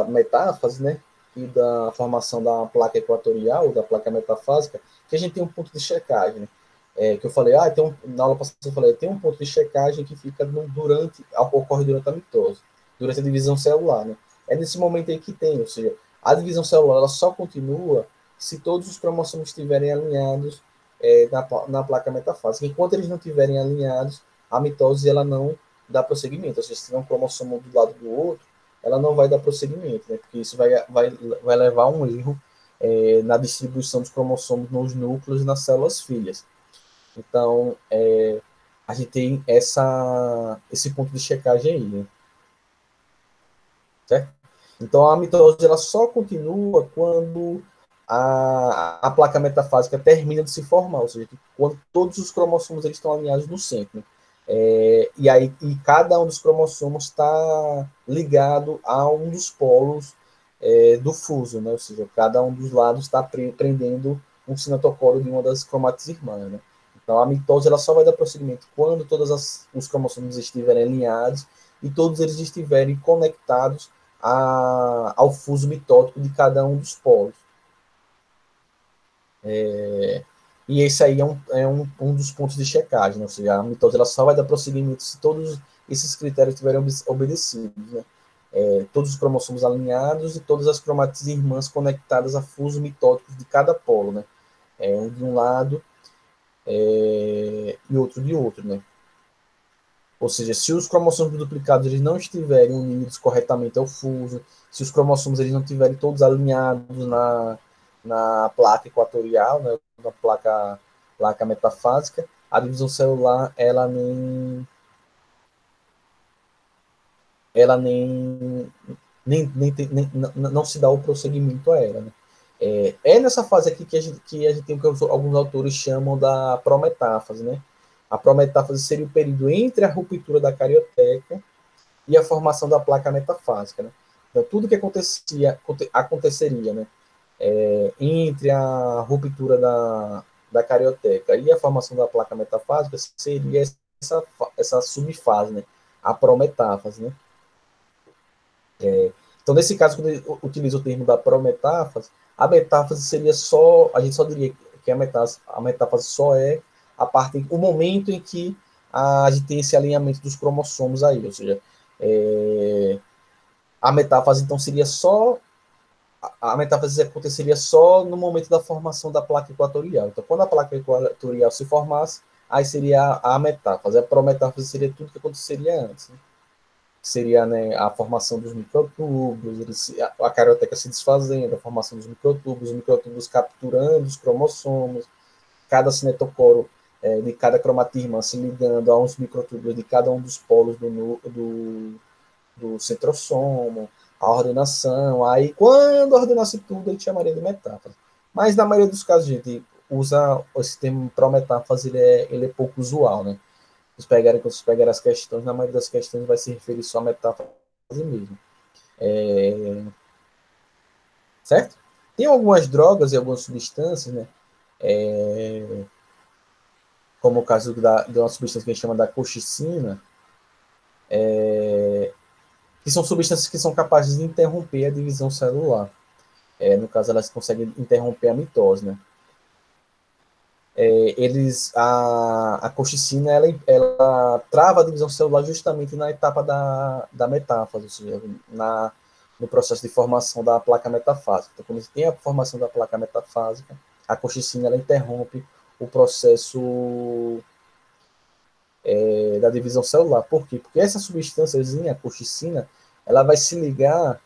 metáfase, né, e da formação da placa equatorial, da placa metafásica, que a gente tem um ponto de checagem, né? Que eu falei, na aula passada eu falei, tem um ponto de checagem que fica ocorre durante a mitose, durante a divisão celular, né? É nesse momento aí que tem, ou seja, a divisão celular ela só continua se todos os cromossomos estiverem alinhados na placa metafásica. Enquanto eles não estiverem alinhados, a mitose ela não dá prosseguimento. Ou seja, se tiver um cromossomo do lado do outro, ela não vai dar prosseguimento, né? Porque isso vai levar a um erro na distribuição dos cromossomos nos núcleos e nas células filhas. Então, a gente tem esse ponto de checagem aí, né? Certo? Então, a mitose ela só continua quando a placa metafásica termina de se formar, ou seja, quando todos os cromossomos eles estão alinhados no centro. Né? E cada um dos cromossomos está ligado a um dos polos do fuso, né? Ou seja, cada um dos lados está prendendo um cinetocoro de uma das cromátides irmãs. Né? Então, a mitose ela só vai dar prosseguimento quando todos os cromossomos estiverem alinhados e todos eles estiverem conectados ao fuso mitótico de cada um dos polos. E esse aí um dos pontos de checagem, né? Ou seja, a mitose ela só vai dar prosseguimento se todos esses critérios tiverem obedecidos. Né? Todos os cromossomos alinhados e todas as cromátides irmãs conectadas a fusos mitóticos de cada polo. Né? Um de um lado e outro de outro. Né? Ou seja, se os cromossomos duplicados eles não estiverem unidos corretamente ao fuso, se os cromossomos eles não estiverem todos alinhados na placa equatorial, né, na placa placa metafásica, a divisão celular, não se dá o prosseguimento a ela, né? Nessa fase aqui que a gente tem o que alguns autores chamam da prometáfase, né? A prometáfase seria o período entre a ruptura da carioteca e a formação da placa metafásica, né? Então, tudo que aconteceria, né? Entre a ruptura da carioteca e a formação da placa metafásica seria essa subfase, né? A prometáfase, né? Então, nesse caso, quando ele utiliza o termo da prometáfase, a metáfase seria só, a gente só diria que a metáfase só é o momento em que a gente tem esse alinhamento dos cromossomos aí, ou seja, a metáfase então seria só, a metáfase aconteceria só no momento da formação da placa equatorial. Então, quando a placa equatorial se formasse, aí seria a metáfase. A prometáfase seria tudo que aconteceria antes, né? Seria, né, a formação dos microtúbulos, a carioteca se desfazendo, a formação dos microtúbulos, os microtúbulos capturando os cromossomos, cada cinetocoro de cada cromatirmã se ligando a uns microtúbulos de cada um dos polos do centrosomo, a ordenação. Aí, quando ordenasse tudo, a gente chamaria de metáfase. Mas, na maioria dos casos, a gente usa esse termo prometáfase, ele é pouco usual, né? Quando vocês pegarem as questões, na maioria das questões vai se referir só a metáfase mesmo. Certo? Tem algumas drogas e algumas substâncias, né? Como o caso de uma substância que a gente chama da colchicina, que são substâncias que são capazes de interromper a divisão celular. No caso, elas conseguem interromper a mitose, né? A colchicina, ela trava a divisão celular justamente na etapa da metáfase, ou seja, no processo de formação da placa metafásica. Então, quando tem a formação da placa metafásica, a colchicina ela interrompe o processo da divisão celular. Por quê? Porque essa substânciazinha, a colchicina, ela vai se ligar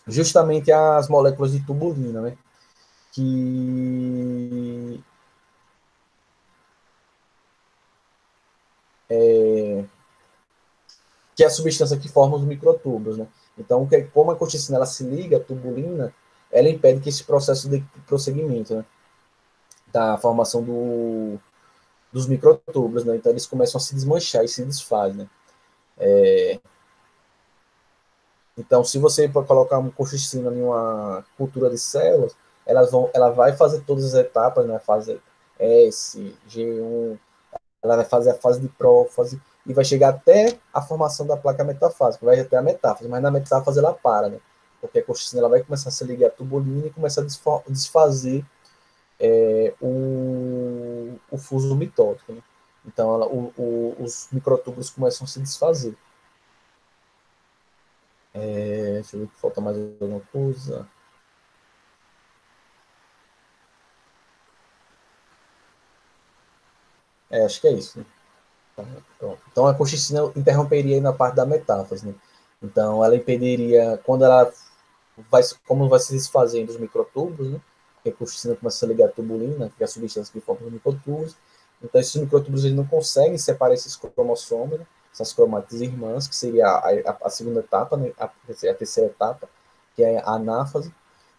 justamente às moléculas de tubulina, né? Que que é a substância que forma os microtúbulos, né? Então, como a colchicina ela se liga à tubulina, ela impede que esse processo de prosseguimento, né, da formação dos microtúbulos, né? Então, eles começam a se desmanchar e se desfazem, né? Então, se você colocar uma colchicina em uma cultura de células, ela vai fazer todas as etapas, né? Fase S, G1, ela vai fazer a fase de prófase e vai chegar até a formação da placa metafásica, vai até a metáfase, mas na metáfase ela para, né? Porque a colchicina ela vai começar a se ligar à tubulina e começar a desfazer o fuso mitótico, né? Então os microtúbulos começam a se desfazer. Deixa eu ver se falta mais alguma coisa. Acho que é isso, né? Pronto. Então a colchicina interromperia na parte da metáfase, né? Então ela impediria, quando ela como vai se desfazendo os microtúbulos, né? Porque a colchicina começa a ligar a tubulina, que é a substância que forma os microtúbulos. Então esses microtúbulos eles não conseguem separar esses cromossomos, né? Essas cromátides irmãs, que seria a segunda etapa, né? A terceira etapa, que é a anáfase.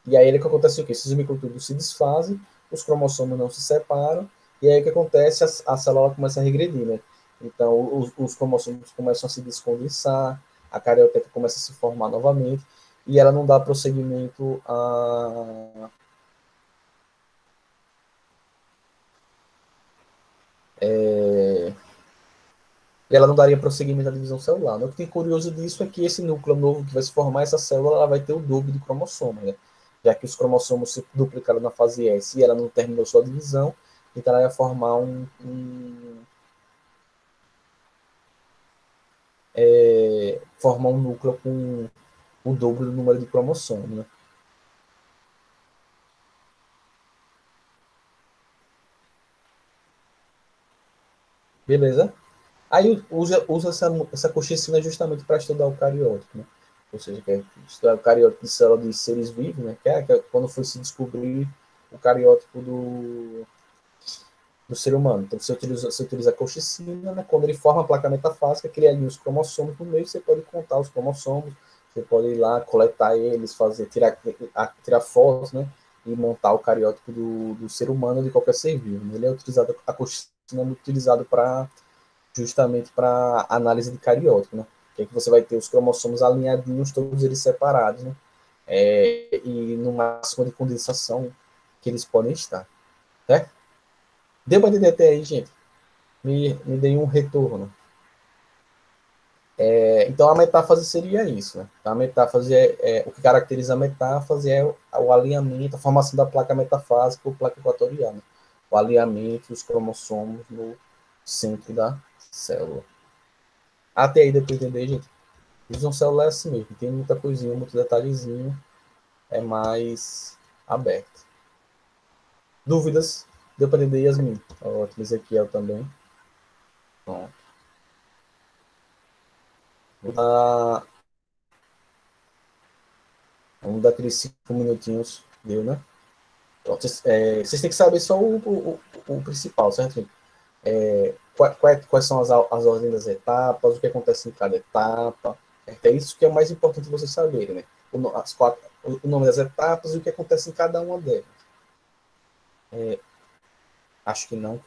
E aí o que acontece é o quê? Esses microtúbulos se desfazem, os cromossomos não se separam, e aí o que acontece? A célula começa a regredir, né? Então, os cromossomos começam a se descondensar, a carioteca começa a se formar novamente, e ela não dá prosseguimento e ela não daria prosseguimento à divisão celular. Né? O que tem curioso disso é que esse núcleo novo que vai se formar, essa célula, ela vai ter o dobro de cromossomo, né? Já que os cromossomos se duplicaram na fase S e ela não terminou sua divisão, então ela vai formar formar um núcleo com o dobro do número de cromossomos, né? Beleza? Aí usa essa colchicina justamente para estudar o cariótipo, né? Ou seja, que é estudar o cariótipo de célula de seres vivos, né? Que é quando foi se descobrir o cariótipo do ser humano. Então, você utiliza a colchicina, né? Quando ele forma a placa metafásica, cria ali os cromossomos no meio, você pode contar os cromossomos, você pode ir lá, coletar eles, tirar fotos, né? E montar o cariótipo do ser humano de qualquer ser vivo. Ele é utilizado, a colchicina é utilizado justamente para análise de cariótipo, né? Que é que você vai ter os cromossomos alinhadinhos, todos eles separados, né? E no máximo de condensação que eles podem estar, certo? Deu para entender até aí, gente? Me dei um retorno. Então, a metáfase seria isso. Né? A metáfase o que caracteriza a metáfase é o alinhamento, a formação da placa metafásica ou placa equatorial. Né? O alinhamento dos cromossomos no centro da célula. Até aí, depois de entender, gente? Divisão celular é assim mesmo. Tem muita coisinha, muito detalhezinho. É mais aberto. Dúvidas? Deu para entender, Yasmin? Ótimo, Ezequiel também. Pronto. Vou dar, vamos dar aqueles 5 minutinhos. Deu, né? Pronto, vocês têm que saber só o principal, certo? Quais são as ordens das etapas, o que acontece em cada etapa. É isso que é o mais importante vocês saberem, né? O nome das etapas e o que acontece em cada uma delas. Acho que não,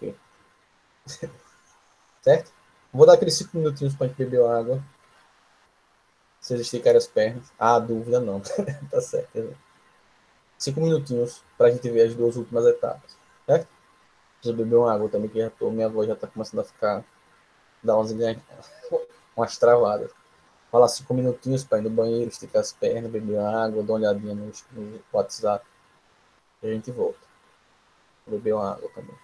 certo? Vou dar aqueles 5 minutinhos para a gente beber água. Vocês esticarem as pernas. Ah, dúvida não. Tá certo. 5 minutinhos para a gente ver as duas últimas etapas. Certo? Preciso beber uma água também, que minha voz já está começando a ficar. Dar umas travadas. Falar 5 minutinhos para ir no banheiro, esticar as pernas, beber água, dar uma olhadinha no WhatsApp. E a gente volta. Beber uma água também.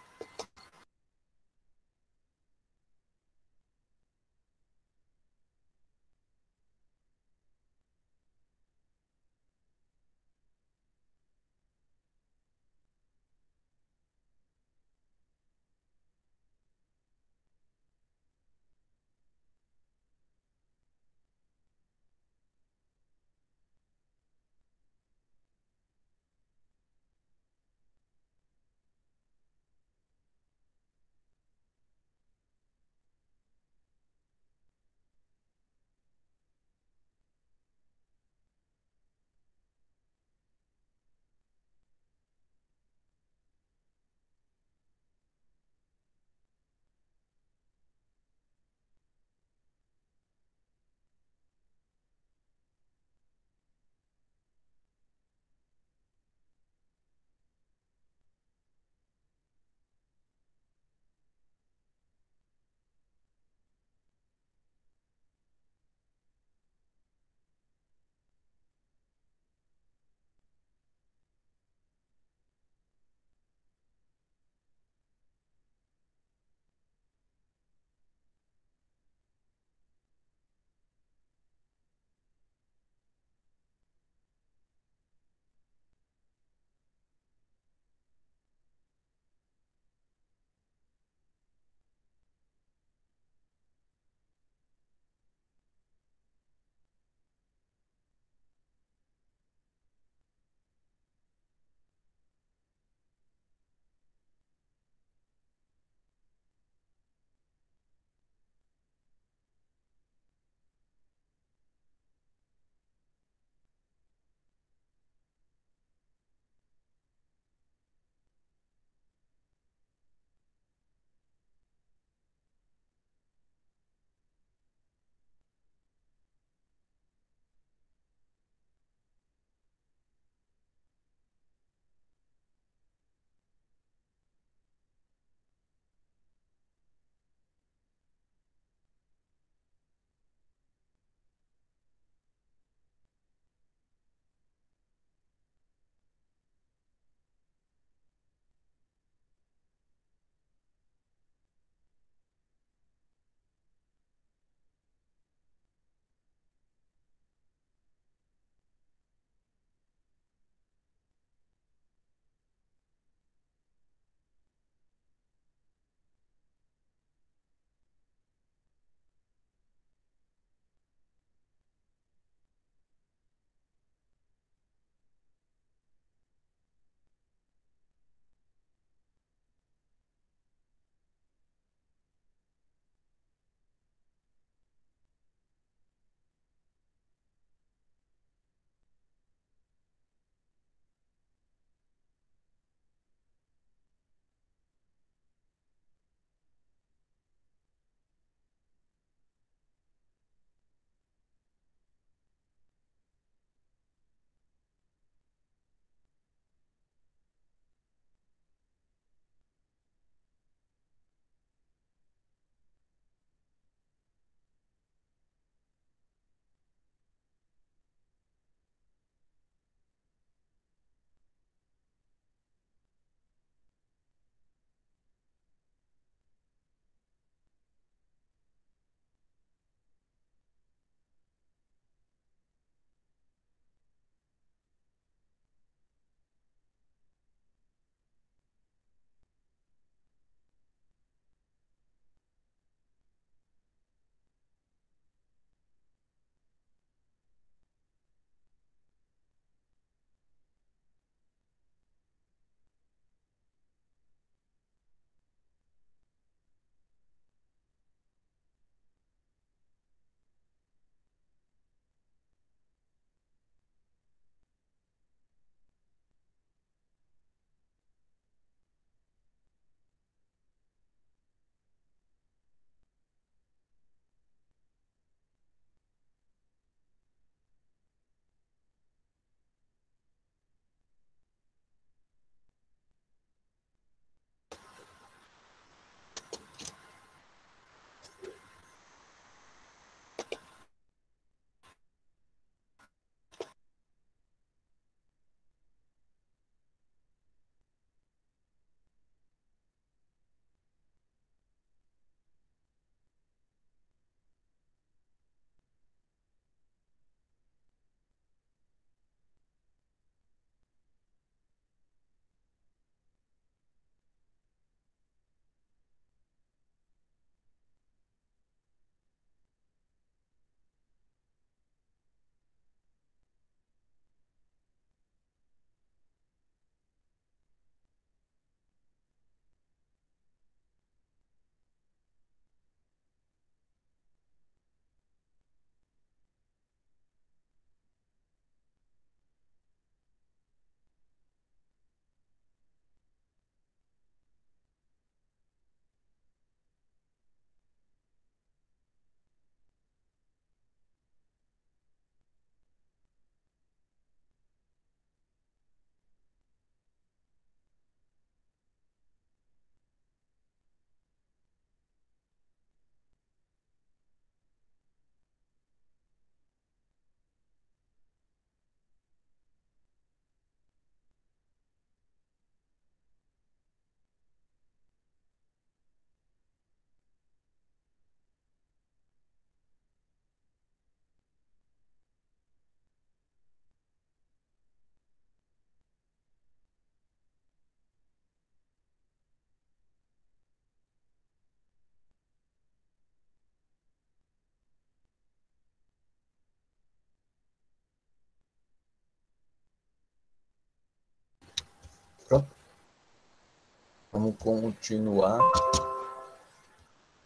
Vamos continuar.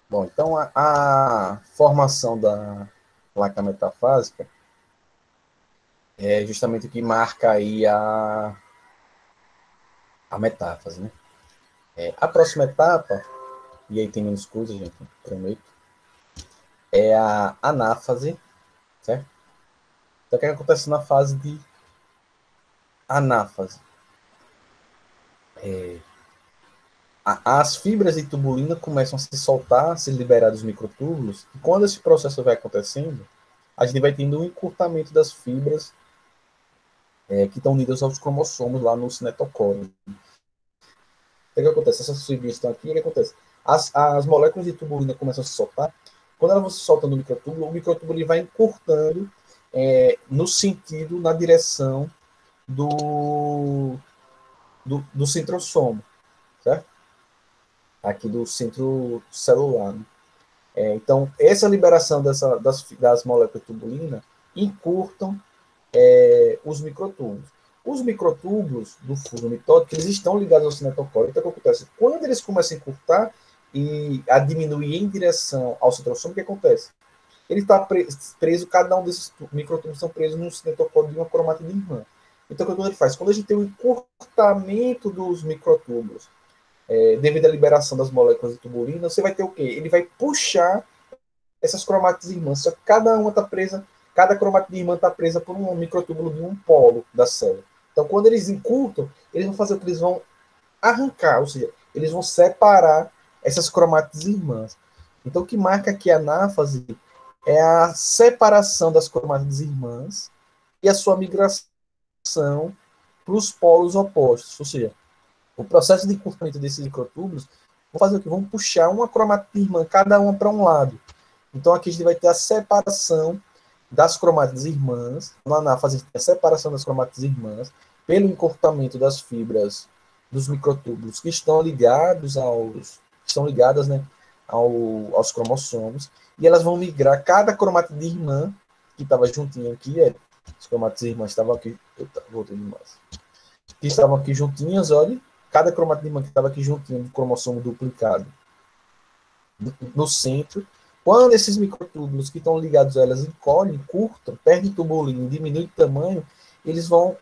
Bom, então a formação da placa metafásica é justamente o que marca aí a metáfase, né? A próxima etapa, e aí tem menos coisa, gente, prometo, é a anáfase, certo? Então, o que acontece na fase de anáfase? As fibras de tubulina começam a se soltar, a se liberar dos microtúbulos, e quando esse processo vai acontecendo, a gente vai tendo um encurtamento das fibras que estão unidas aos cromossomos lá no cinetocoro. O que acontece? Essas fibras estão aqui, o que acontece? As moléculas de tubulina começam a se soltar, quando elas vão se soltando no microtúbulo, o microtúbulo ele vai encurtando no sentido, na direção do centrosomo, certo? Aqui do centro celular, né? Então, essa liberação das moléculas de tubulina encurtam os microtúbulos. Os microtúbulos do fuso mitótico, eles estão ligados ao cinetocoro. Então, o que acontece? Quando eles começam a encurtar e a diminuir em direção ao centrossomo, o que acontece? Ele está preso, cada um desses microtúbulos estão presos no cinetocoro de uma cromatida irmã. Então, o que ele faz? Quando a gente tem um encurtamento dos microtúbulos, devido à liberação das moléculas de tubulina, você vai ter o quê? Ele vai puxar essas cromátides irmãs. Só que cada uma está presa, cada cromatida irmã está presa por um microtúbulo de um polo da célula. Então, quando eles encurtam, eles vão fazer o que? Eles vão arrancar, ou seja, eles vão separar essas cromátides irmãs. Então, o que marca aqui a anáfase é a separação das cromátides irmãs e a sua migração para os polos opostos. Ou seja, o processo de encurtamento desses microtúbulos vão fazer o que? Vão puxar uma cromatida irmã, cada uma para um lado. Então, aqui a gente vai ter a separação das cromátides irmãs, na anáfase, a separação das cromátides irmãs, pelo encurtamento das fibras dos microtúbulos que estão ligados estão ligadas, né, aos cromossomos, e elas vão migrar, cada cromatida irmã, que estava juntinha aqui, as cromátides irmãs estavam aqui, voltei demais, que estavam aqui juntinhas, olha, cada cromatida irmã que estava aqui juntinha, do cromossomo duplicado, no centro. Quando esses microtúbulos que estão ligados a elas encolhem, curtam, perdem tubulina, diminuem de tamanho, eles vão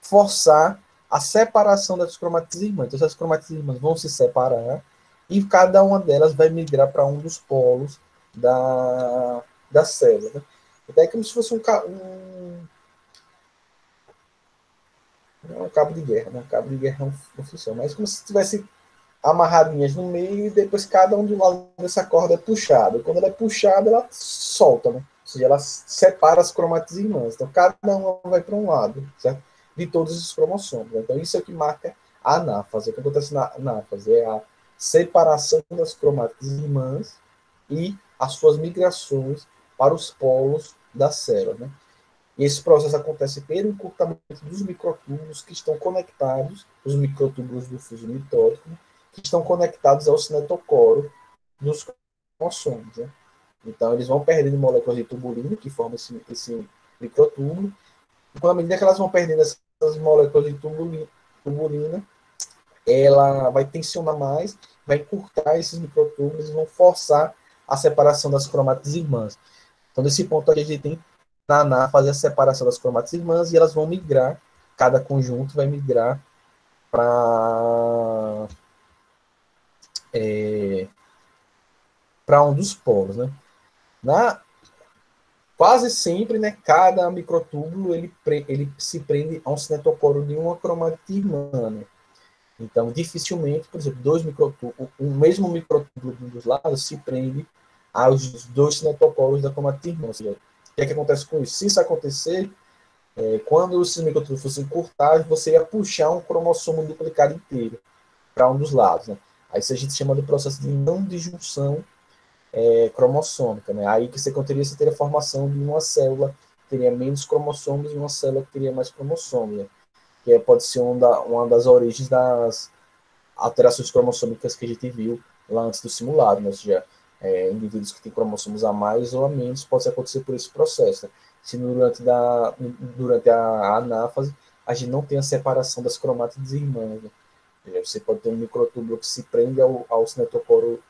forçar a separação das cromátides irmãs. Então, essas cromátides irmãs vão se separar e cada uma delas vai migrar para um dos polos da célula. Né? Então, é como se fosse um cabo de guerra. Né? Cabo de guerra não funciona, mas como se tivesse amarradinhas no meio e depois cada um do lado dessa corda é puxado. Quando ela é puxada, ela solta, né? Ou seja, ela separa as cromátides irmãs. Então, cada uma vai para um lado, certo? De todos os cromossomos. Então, isso é o que marca a anáfase. O que acontece na anáfase é a separação das cromátides irmãs e as suas migrações para os polos da célula, né? E esse processo acontece pelo encurtamento dos microtúbulos que estão conectados, os microtúbulos do fuso mitótico, né? Que estão conectados ao cinetocoro dos cromossomos. Né? Então, eles vão perdendo moléculas de tubulina, que formam esse microtúbulo, e à medida que elas vão perdendo essas moléculas de tubulina, ela vai tensionar mais, vai encurtar esses microtúbulos e vão forçar a separação das cromátides irmãs. Então, nesse ponto, a gente tem na fazer a separação das cromátides irmãs e elas vão migrar, cada conjunto vai migrar para um dos polos, né? Quase sempre, né, cada microtúbulo ele se prende a um cinetocoro de uma cromatida irmã, né? Então, dificilmente, por exemplo, o mesmo microtúbulo dos lados se prende aos dois cinetocoros da cromatida irmã. Ou seja, o que acontece com isso? Se isso acontecer, quando esses microtúbulos fossem encurtados, você ia puxar um cromossomo duplicado inteiro para um dos lados. Né? Aí isso a gente chama de processo de não disjunção cromossômica. Né? Aí que você teria a formação de uma célula que teria menos cromossomos e uma célula que teria mais cromossomos. Né? Que pode ser uma das origens das alterações cromossômicas que a gente viu lá antes do simulado. Né? Ou seja, indivíduos que têm cromossomos a mais ou a menos, pode acontecer por esse processo. Né? Se durante a anáfase a gente não tem a separação das cromátides irmãs. Né? Você pode ter um microtúbulo que se prende ao cinetocoro,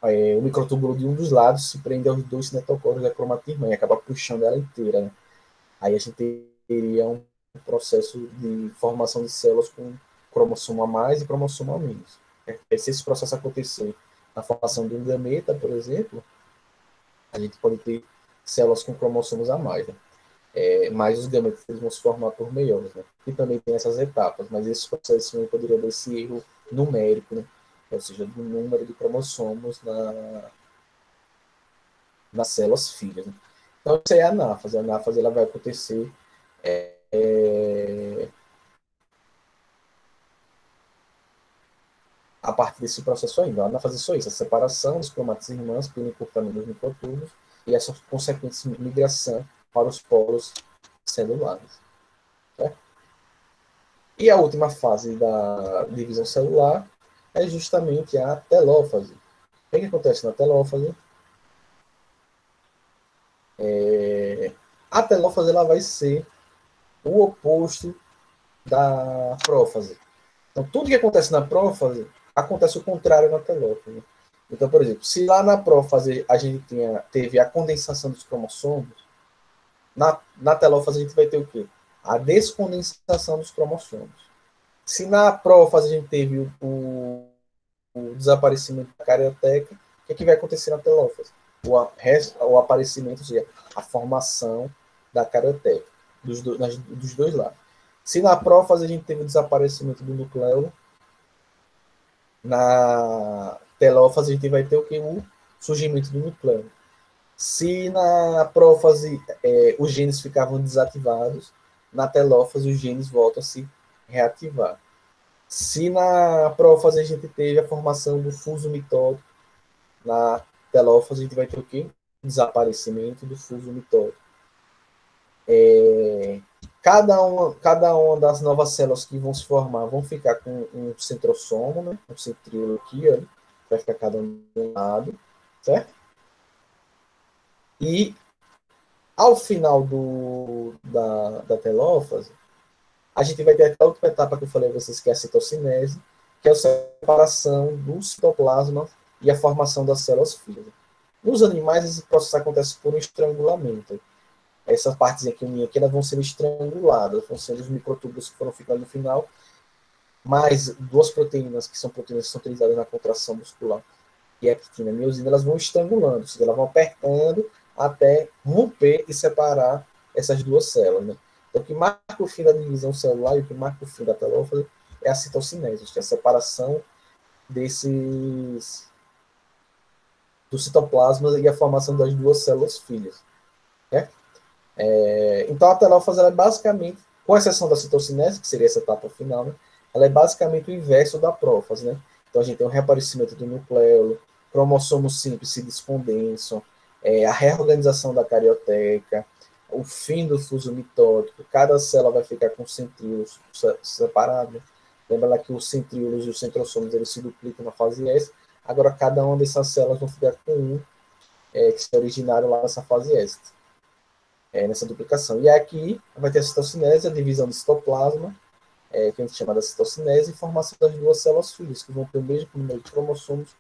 o microtúbulo de um dos lados se prende aos dois cinetocoros da cromatirmã e acaba puxando ela inteira, né? Aí a gente teria um processo de formação de células com cromossomo a mais e cromossomo a menos. Se esse processo acontecer na formação de um gameta, por exemplo, a gente pode ter células com cromossomos a mais, né? Mas os gametas eles vão se formar por meiose, né? E também tem essas etapas, mas esse processo não poderia dar esse erro numérico, né? Ou seja, do número de cromossomos nas células filhas, né? Então, isso aí é a anáfase. A anáfase ela vai acontecer a partir desse processo ainda. A anáfase é só isso, a separação dos cromátidos irmãs pelo encurtamento dos microtúbulos e essa consequente migração para os polos celulares. Certo? E a última fase da divisão celular é justamente a telófase. O que acontece na telófase? A telófase ela vai ser o oposto da prófase. Então, tudo que acontece na prófase, acontece o contrário na telófase. Então, por exemplo, se lá na prófase a gente teve a condensação dos cromossomos, na telófase a gente vai ter o quê? A descondensação dos cromossomos. Se na prófase a gente teve o desaparecimento da carioteca, o que vai acontecer na telófase? O aparecimento, ou seja, a formação da carioteca, dos dois lados. Se na prófase a gente teve o desaparecimento do nucleolo, na telófase a gente vai ter o que? O surgimento do nucleolo. Se na prófase os genes ficavam desativados, na telófase os genes voltam a se reativar. Se na prófase a gente teve a formação do fuso mitótico, na telófase a gente vai ter o quê? Desaparecimento do fuso mitótico. Cada uma das novas células que vão se formar vão ficar com um centrosomo, né? Um centríolo aqui, ó, vai ficar cada um de um lado, certo? E ao final da telófase, a gente vai ter aquela outra etapa que eu falei a vocês, que é a citocinese, que é a separação do citoplasma e a formação das células filhas. Nos animais, esse processo acontece por um estrangulamento. Essas partes aqui, elas vão sendo estranguladas, vão sendo os microtúbulos que foram ficando no final, mais duas proteínas, que são proteínas que são utilizadas na contração muscular, e a pectina e a miosina, elas vão estrangulando, ou seja, elas vão apertando até romper e separar essas duas células. Né? Então, o que marca o fim da divisão celular e o que marca o fim da telófase é a citocinese, que é a separação do citoplasma e a formação das duas células filhas. Né? Então, a telófase ela é basicamente, com exceção da citocinese, que seria essa etapa final, né? Ela é basicamente o inverso da prófase. Né? Então, a gente tem um reaparecimento do nucleolo, cromossomos simples se descondensam, a reorganização da carioteca, o fim do fuso mitótico, cada célula vai ficar com centríolos separados. Lembra lá que os centríolos e os centrosomos eles se duplicam na fase S, agora cada uma dessas células vão ficar com um que se originaram lá nessa fase S, nessa duplicação. E aqui vai ter a citocinese, a divisão do citoplasma, que a gente chama de citocinese, e formação das duas células filhas, que vão ter o mesmo número de cromossomos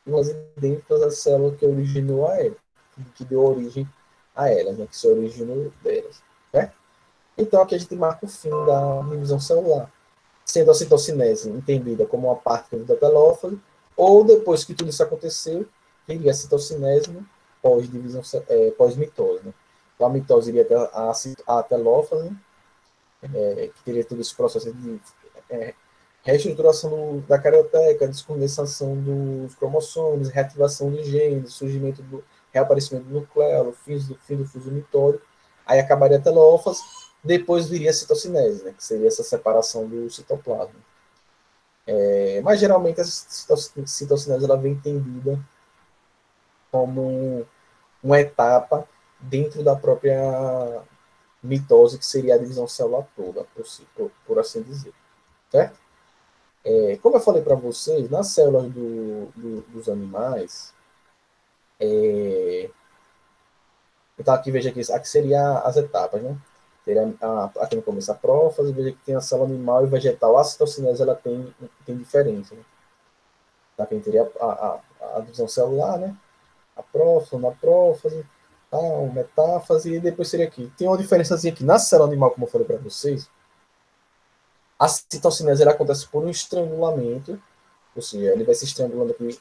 umas idênticas à célula que originou a ela, que deu origem a ela, né, que se originou delas. Né? Então, aqui a gente marca o fim da divisão celular, sendo a citocinese entendida como uma parte da telófase, ou depois que tudo isso aconteceu, viria a citocinese, né, pós-divisão, pós-mitose. Né? Então, a mitose iria até a telófase, que teria todo esse processo de reestruturação da carioteca, descondensação dos cromossomos, reativação de genes, surgimento reaparecimento do nucleolo, fim do fuso mitótico, aí acabaria a telófase, depois viria a citocinese, né, que seria essa separação do citoplasma. Mas geralmente a citocinese ela vem entendida como uma etapa dentro da própria mitose, que seria a divisão celular toda, por assim dizer. Certo? Como eu falei para vocês, nas células dos animais, então aqui veja aqui seria as etapas, né? Teria aqui no começo a prófase, veja que tem a célula animal e vegetal. A citocinese ela tem diferença. Né? Tá? Quem teria a divisão celular, né? A prófase, a prófase, a metáfase, e depois seria aqui. Tem uma diferençazinha aqui. Na célula animal, como eu falei para vocês, a citocinese ela acontece por um estrangulamento, ou seja, ele vai se estrangulando aqui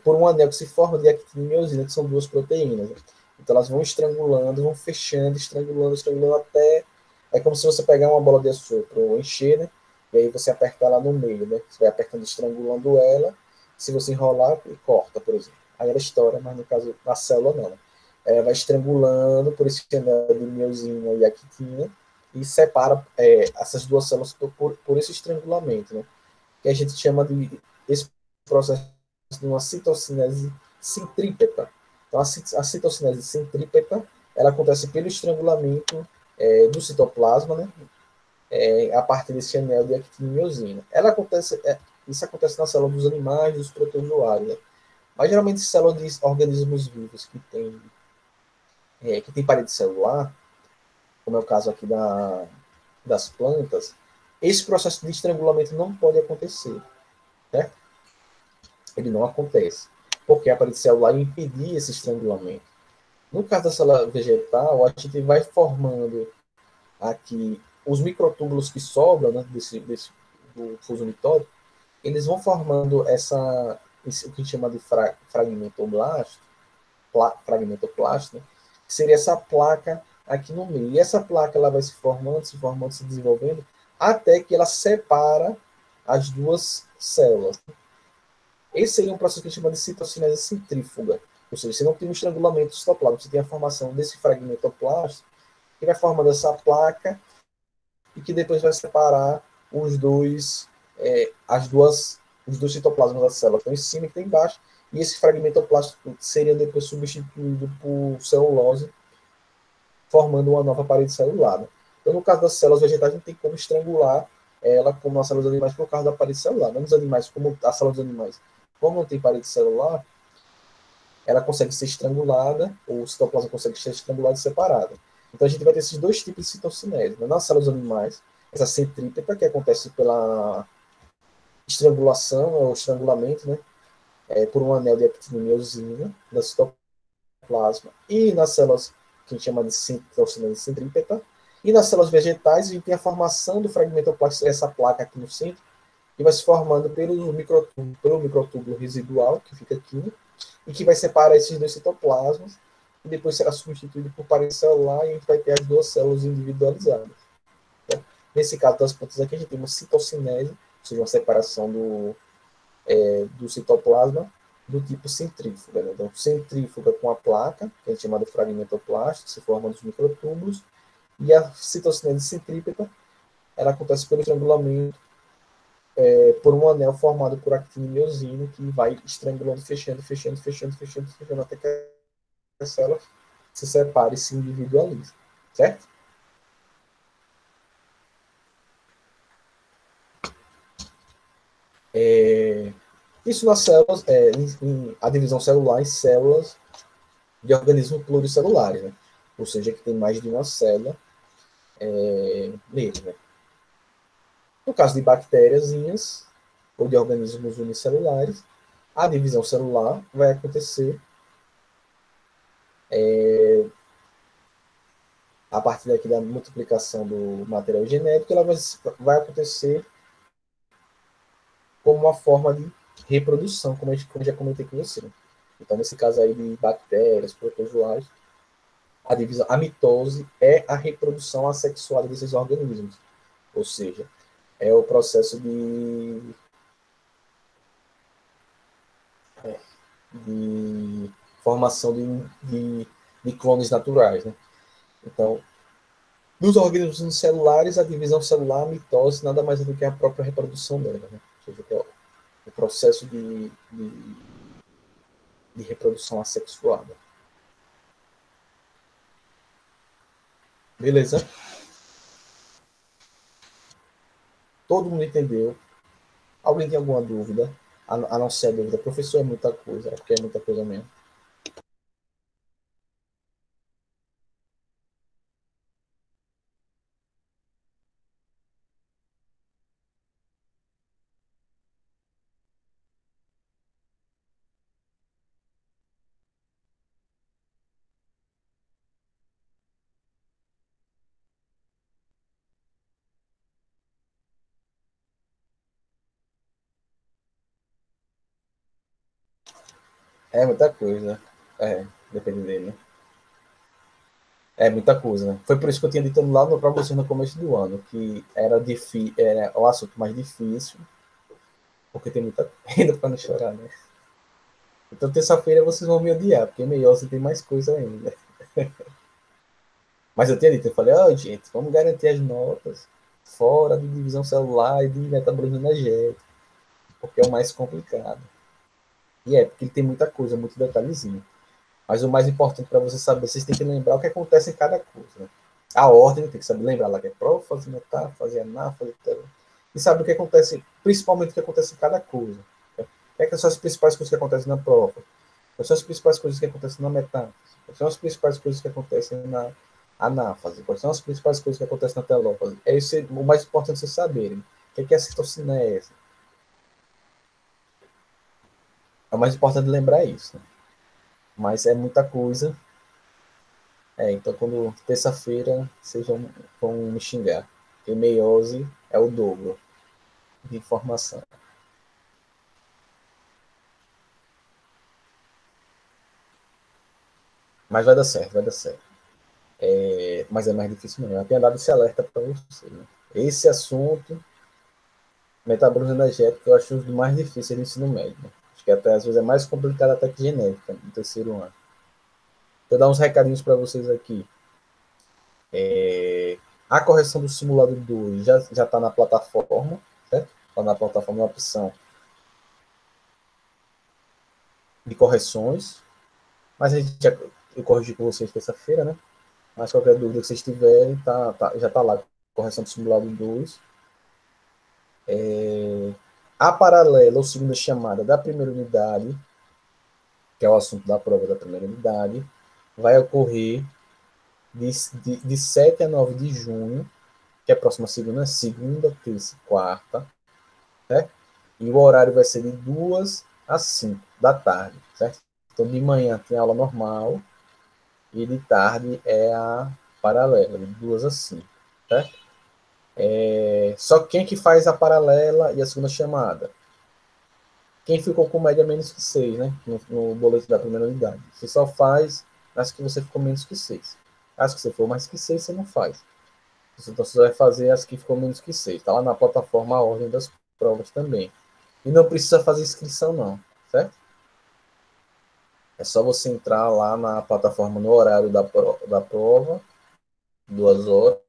por um anel que se forma de actina e miosina, que são duas proteínas. Né? Então elas vão estrangulando, vão fechando, estrangulando, estrangulando até. É como se você pegar uma bola de assopro, encher, né? E aí você apertar ela no meio, né? Você vai apertando, estrangulando ela. Se você enrolar, corta, por exemplo. Aí ela estoura, mas no caso, na célula não. Né? Ela vai estrangulando por esse anel de miosina e actina e separa essas duas células por esse estrangulamento, né? Que a gente chama de esse processo de uma citocinese centrípeta. Então, a citocinese centrípeta ela acontece pelo estrangulamento do citoplasma, né? A partir desse anel de actina e miosina. Isso acontece na célula dos animais, dos protozoários, né? Mas geralmente células de organismos vivos que tem parede celular, como é o caso aqui das plantas, esse processo de estrangulamento não pode acontecer, certo? Ele não acontece, porque a parede celular impedir esse estrangulamento. No caso da célula vegetal, a gente vai formando aqui os microtúbulos que sobram, né, do fuso mitótico, eles vão formando o que a gente chama de fragmentoblasto, né, que seria essa placa aqui no meio. E essa placa ela vai se formando, se formando, se desenvolvendo, até que ela separa as duas células. Esse seria um processo que a gente chama de citocinese centrífuga. Ou seja, você não tem um estrangulamento citoplasma, você tem a formação desse fragmentoplasto, que vai formando essa placa e que depois vai separar os dois citoplasmas da célula, que estão em cima e que estão embaixo, e esse fragmentoplasto seria depois substituído por celulose, formando uma nova parede celular. Né? Então, no caso das células vegetais, a gente tem como estrangular ela como nas células dos animais por causa da parede celular. Não nos animais, como a célula dos animais, como não tem parede celular, ela consegue ser estrangulada, ou o citoplasma consegue ser estrangulado e separado. Então a gente vai ter esses dois tipos de citocinese. Né? Nas células animais, essa centrípeta, que acontece pela estrangulação ou estrangulamento, né? Por um anel de actinimiosina da citoplasma. E nas células que a gente chama de citocinese centrípeta. E nas células vegetais, a gente tem a formação do fragmentoplasto, essa placa aqui no centro, que vai se formando pelo microtúbulo residual, que fica aqui, né? E que vai separar esses dois citoplasmas, e depois será substituído por parede celular, e a gente vai ter as duas células individualizadas. Né? Nesse caso das plantas aqui, a gente tem uma citocinese, ou seja, uma separação do citoplasma do tipo centrífuga. Né? Então, centrífuga com a placa, que a gente chama de fragmentoplasto, que se forma dos microtúbulos, e a citocinese centrípeta, ela acontece pelo estrangulamento por um anel formado por actina e miosina, que vai estrangulando, fechando, fechando, fechando, fechando, fechando, até que a célula se separe e se individualize. Certo? Isso nas células, a divisão celular em células de organismos pluricelulares, né? Ou seja, que tem mais de uma célula nele. Né? No caso de bactérias ou de organismos unicelulares, a divisão celular vai acontecer a partir daqui da multiplicação do material genético, ela vai acontecer como uma forma de reprodução, como eu já comentei com você. Então, nesse caso aí de bactérias, protozoários, a mitose é a reprodução assexuada desses organismos. Ou seja, é o processo de formação de clones naturais. Né? Então, nos organismos celulares, a divisão celular, a mitose, nada mais é do que a própria reprodução dela. Né? Ou seja, o processo de reprodução assexuada. Beleza? Todo mundo entendeu? Alguém tem alguma dúvida? A não ser a dúvida, professor, é muita coisa, é porque é muita coisa mesmo. É muita coisa. É, depende dele, né? É muita coisa, né? Foi por isso que eu tinha dito lá para você no começo do ano, que era o assunto mais difícil, porque tem muita coisa para não chorar, né? Então, terça-feira vocês vão me odiar, porque melhor você tem mais coisa ainda. Mas eu tinha dito, eu falei, ó, gente, vamos garantir as notas fora de divisão celular e de metabolismo energético, porque é o mais complicado. E é, porque ele tem muita coisa, muito detalhezinho. Mas o mais importante para você saber, vocês têm que lembrar o que acontece em cada coisa. Né? A ordem, tem que saber lembrar lá que é prófase, metáfase, anáfase, e sabe o que acontece, principalmente o que acontece em cada coisa. Né? O que são as principais coisas que acontecem na prófase? Quais são as principais coisas que acontecem na metáfase? Quais são as principais coisas que acontecem na anáfase? Quais são as principais coisas que acontecem na telófase? É isso o mais importante vocês saberem. O que é a citocinese? É o mais importante lembrar isso. Né? Mas é muita coisa. Então, quando terça-feira, vocês vão me xingar. Porque meiose é o dobro de informação. Mas vai dar certo, vai dar certo. Mas é mais difícil mesmo. Eu tenho dado esse alerta para você. Né? Esse assunto, metabolismo energético, eu acho um dos mais difíceis do ensino médio. Né? Acho que até às vezes é mais complicado até que genética, no terceiro ano. Vou dar uns recadinhos para vocês aqui. A correção do simulado 2 já está na plataforma, certo? Está na plataforma, na opção de correções. Mas a gente eu corrigi com vocês terça-feira, né? Mas qualquer dúvida que vocês tiverem, já está lá. Correção do simulado 2. A paralela, ou segunda chamada da primeira unidade, que é o assunto da prova da primeira unidade, vai ocorrer de 7 a 9 de junho, que é a próxima segunda, terça e quarta, certo? E o horário vai ser de 2 a 5 da tarde, certo? Então, de manhã tem aula normal e de tarde é a paralela, de 2 a 5, certo? Só quem que faz a paralela e a segunda chamada? Quem ficou com média menos que 6, né? No boleto da primeira unidade. Você só faz as que você ficou menos que 6. As que você for mais que 6, você não faz. Então você vai fazer as que ficou menos que 6. Está lá na plataforma a ordem das provas também. E não precisa fazer inscrição, não, certo? É só você entrar lá na plataforma no horário da prova, 2 horas,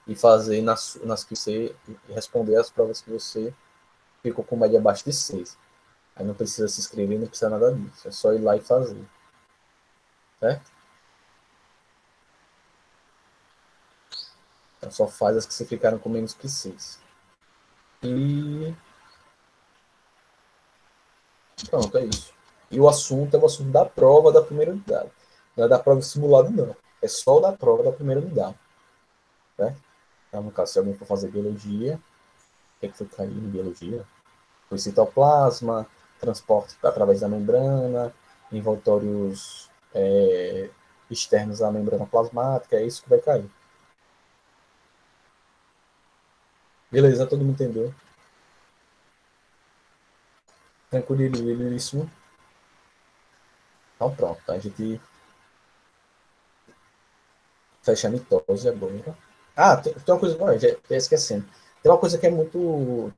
e fazer nas que você e responder as provas que você ficou com média abaixo de 6. Aí não precisa se inscrever, não precisa nada disso. É só ir lá e fazer. Certo? Então só faz as que você ficaram com menos que 6. E pronto, é isso. E o assunto é o assunto da prova da primeira unidade. Não é da prova simulada, não. É só o da prova da primeira unidade. Certo? Então, no caso, se alguém for fazer biologia, o que, é que foi cair em biologia? Foi citoplasma, transporte através da membrana, envoltórios externos à membrana plasmática, é isso que vai cair. Beleza, todo mundo entendeu? Tranquilíssimo. Então pronto, a gente fecha a mitose agora. Tem uma coisa, não, já esquecendo. Tem uma coisa que é muito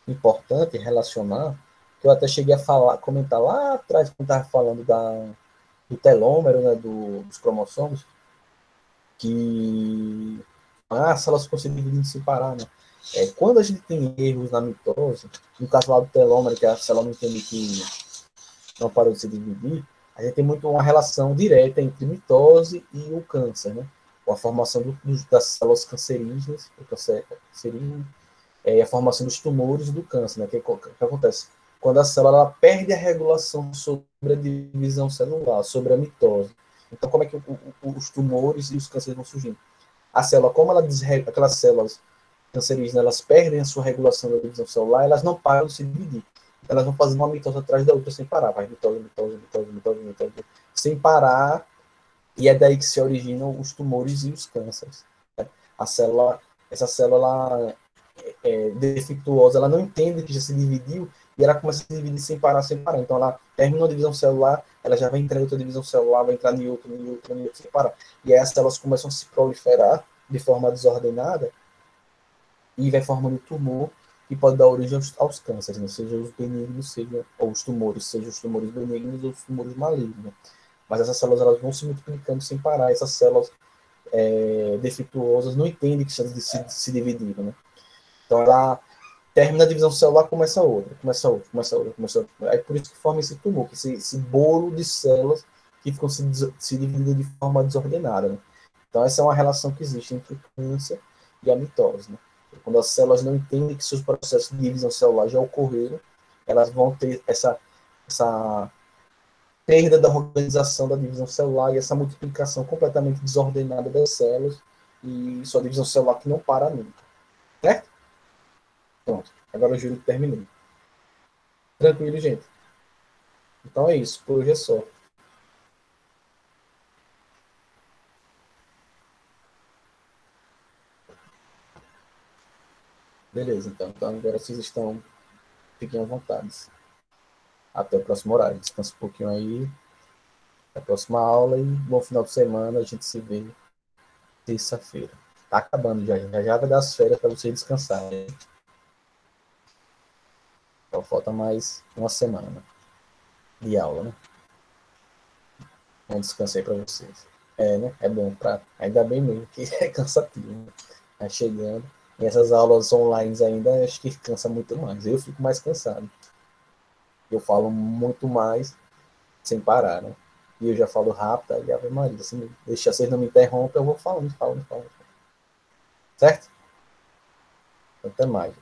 importante relacionar, que eu até cheguei a comentar lá atrás, quando estava falando do telômero, né, dos cromossomos, que as células conseguem dividir sem parar, né? Quando a gente tem erros na mitose, no caso lá do telômero, que a célula não entende que não parou de se dividir, a gente tem muito uma relação direta entre mitose e o câncer, né? Ou a formação das células cancerígenas, e a formação dos tumores do câncer, né? Que acontece? Quando a célula ela perde a regulação sobre a divisão celular, sobre a mitose. Então, como é que os tumores e os cânceres vão surgindo? A célula, como ela aquelas células cancerígenas, elas perdem a sua regulação da divisão celular, elas não param de se dividir. Elas vão fazendo uma mitose atrás da outra sem parar. Vai mitose, sem parar. E é daí que se originam os tumores e os cânceres. Né? Essa célula defeituosa, ela não entende que já se dividiu e ela começa a se dividir sem parar, sem parar. Então ela termina uma divisão celular, ela já vai entrar em outra divisão celular, vai entrar em outra, em outra, em outra, sem parar. E aí as células começam a se proliferar de forma desordenada e vai formando tumor que pode dar origem aos cânceres, né? Seja os benignos, seja, ou os tumores, seja os tumores benignos ou os tumores malignos. Né? Mas essas células elas vão se multiplicando sem parar. Essas células defeituosas não entendem que estão se dividindo. Né? Então ela termina a divisão celular, começa outra, começa outra, começa outra, começa outra. Aí por isso que forma esse tumor, esse bolo de células que ficam se dividindo de forma desordenada. Né? Então essa é uma relação que existe entre o câncer e a mitose. Né? Quando as células não entendem que seus processos de divisão celular já ocorreram, elas vão ter essa perda da organização da divisão celular e essa multiplicação completamente desordenada das células e sua divisão celular que não para nunca. Certo? Pronto. Agora eu juro que terminei. Tranquilo, gente. Então é isso. Por hoje é só. Beleza, então. Então agora vocês estão. Fiquem à vontade. Até o próximo horário. Descansa um pouquinho aí. Até a próxima aula e bom final de semana. A gente se vê terça-feira. Tá acabando já. Já vai dar as férias para vocês descansarem. Então falta mais uma semana de aula, né? Um descanso aí para vocês. É, né? É bom para. Ainda bem mesmo que é cansativo. Né? Tá chegando. E essas aulas online ainda acho que cansa muito mais. Eu fico mais cansado. Eu falo muito mais sem parar, né? E eu já falo rápido, aí Ave Maria, assim, deixa vocês não me interrompem, eu vou falando, falando, falando. Certo? Até mais.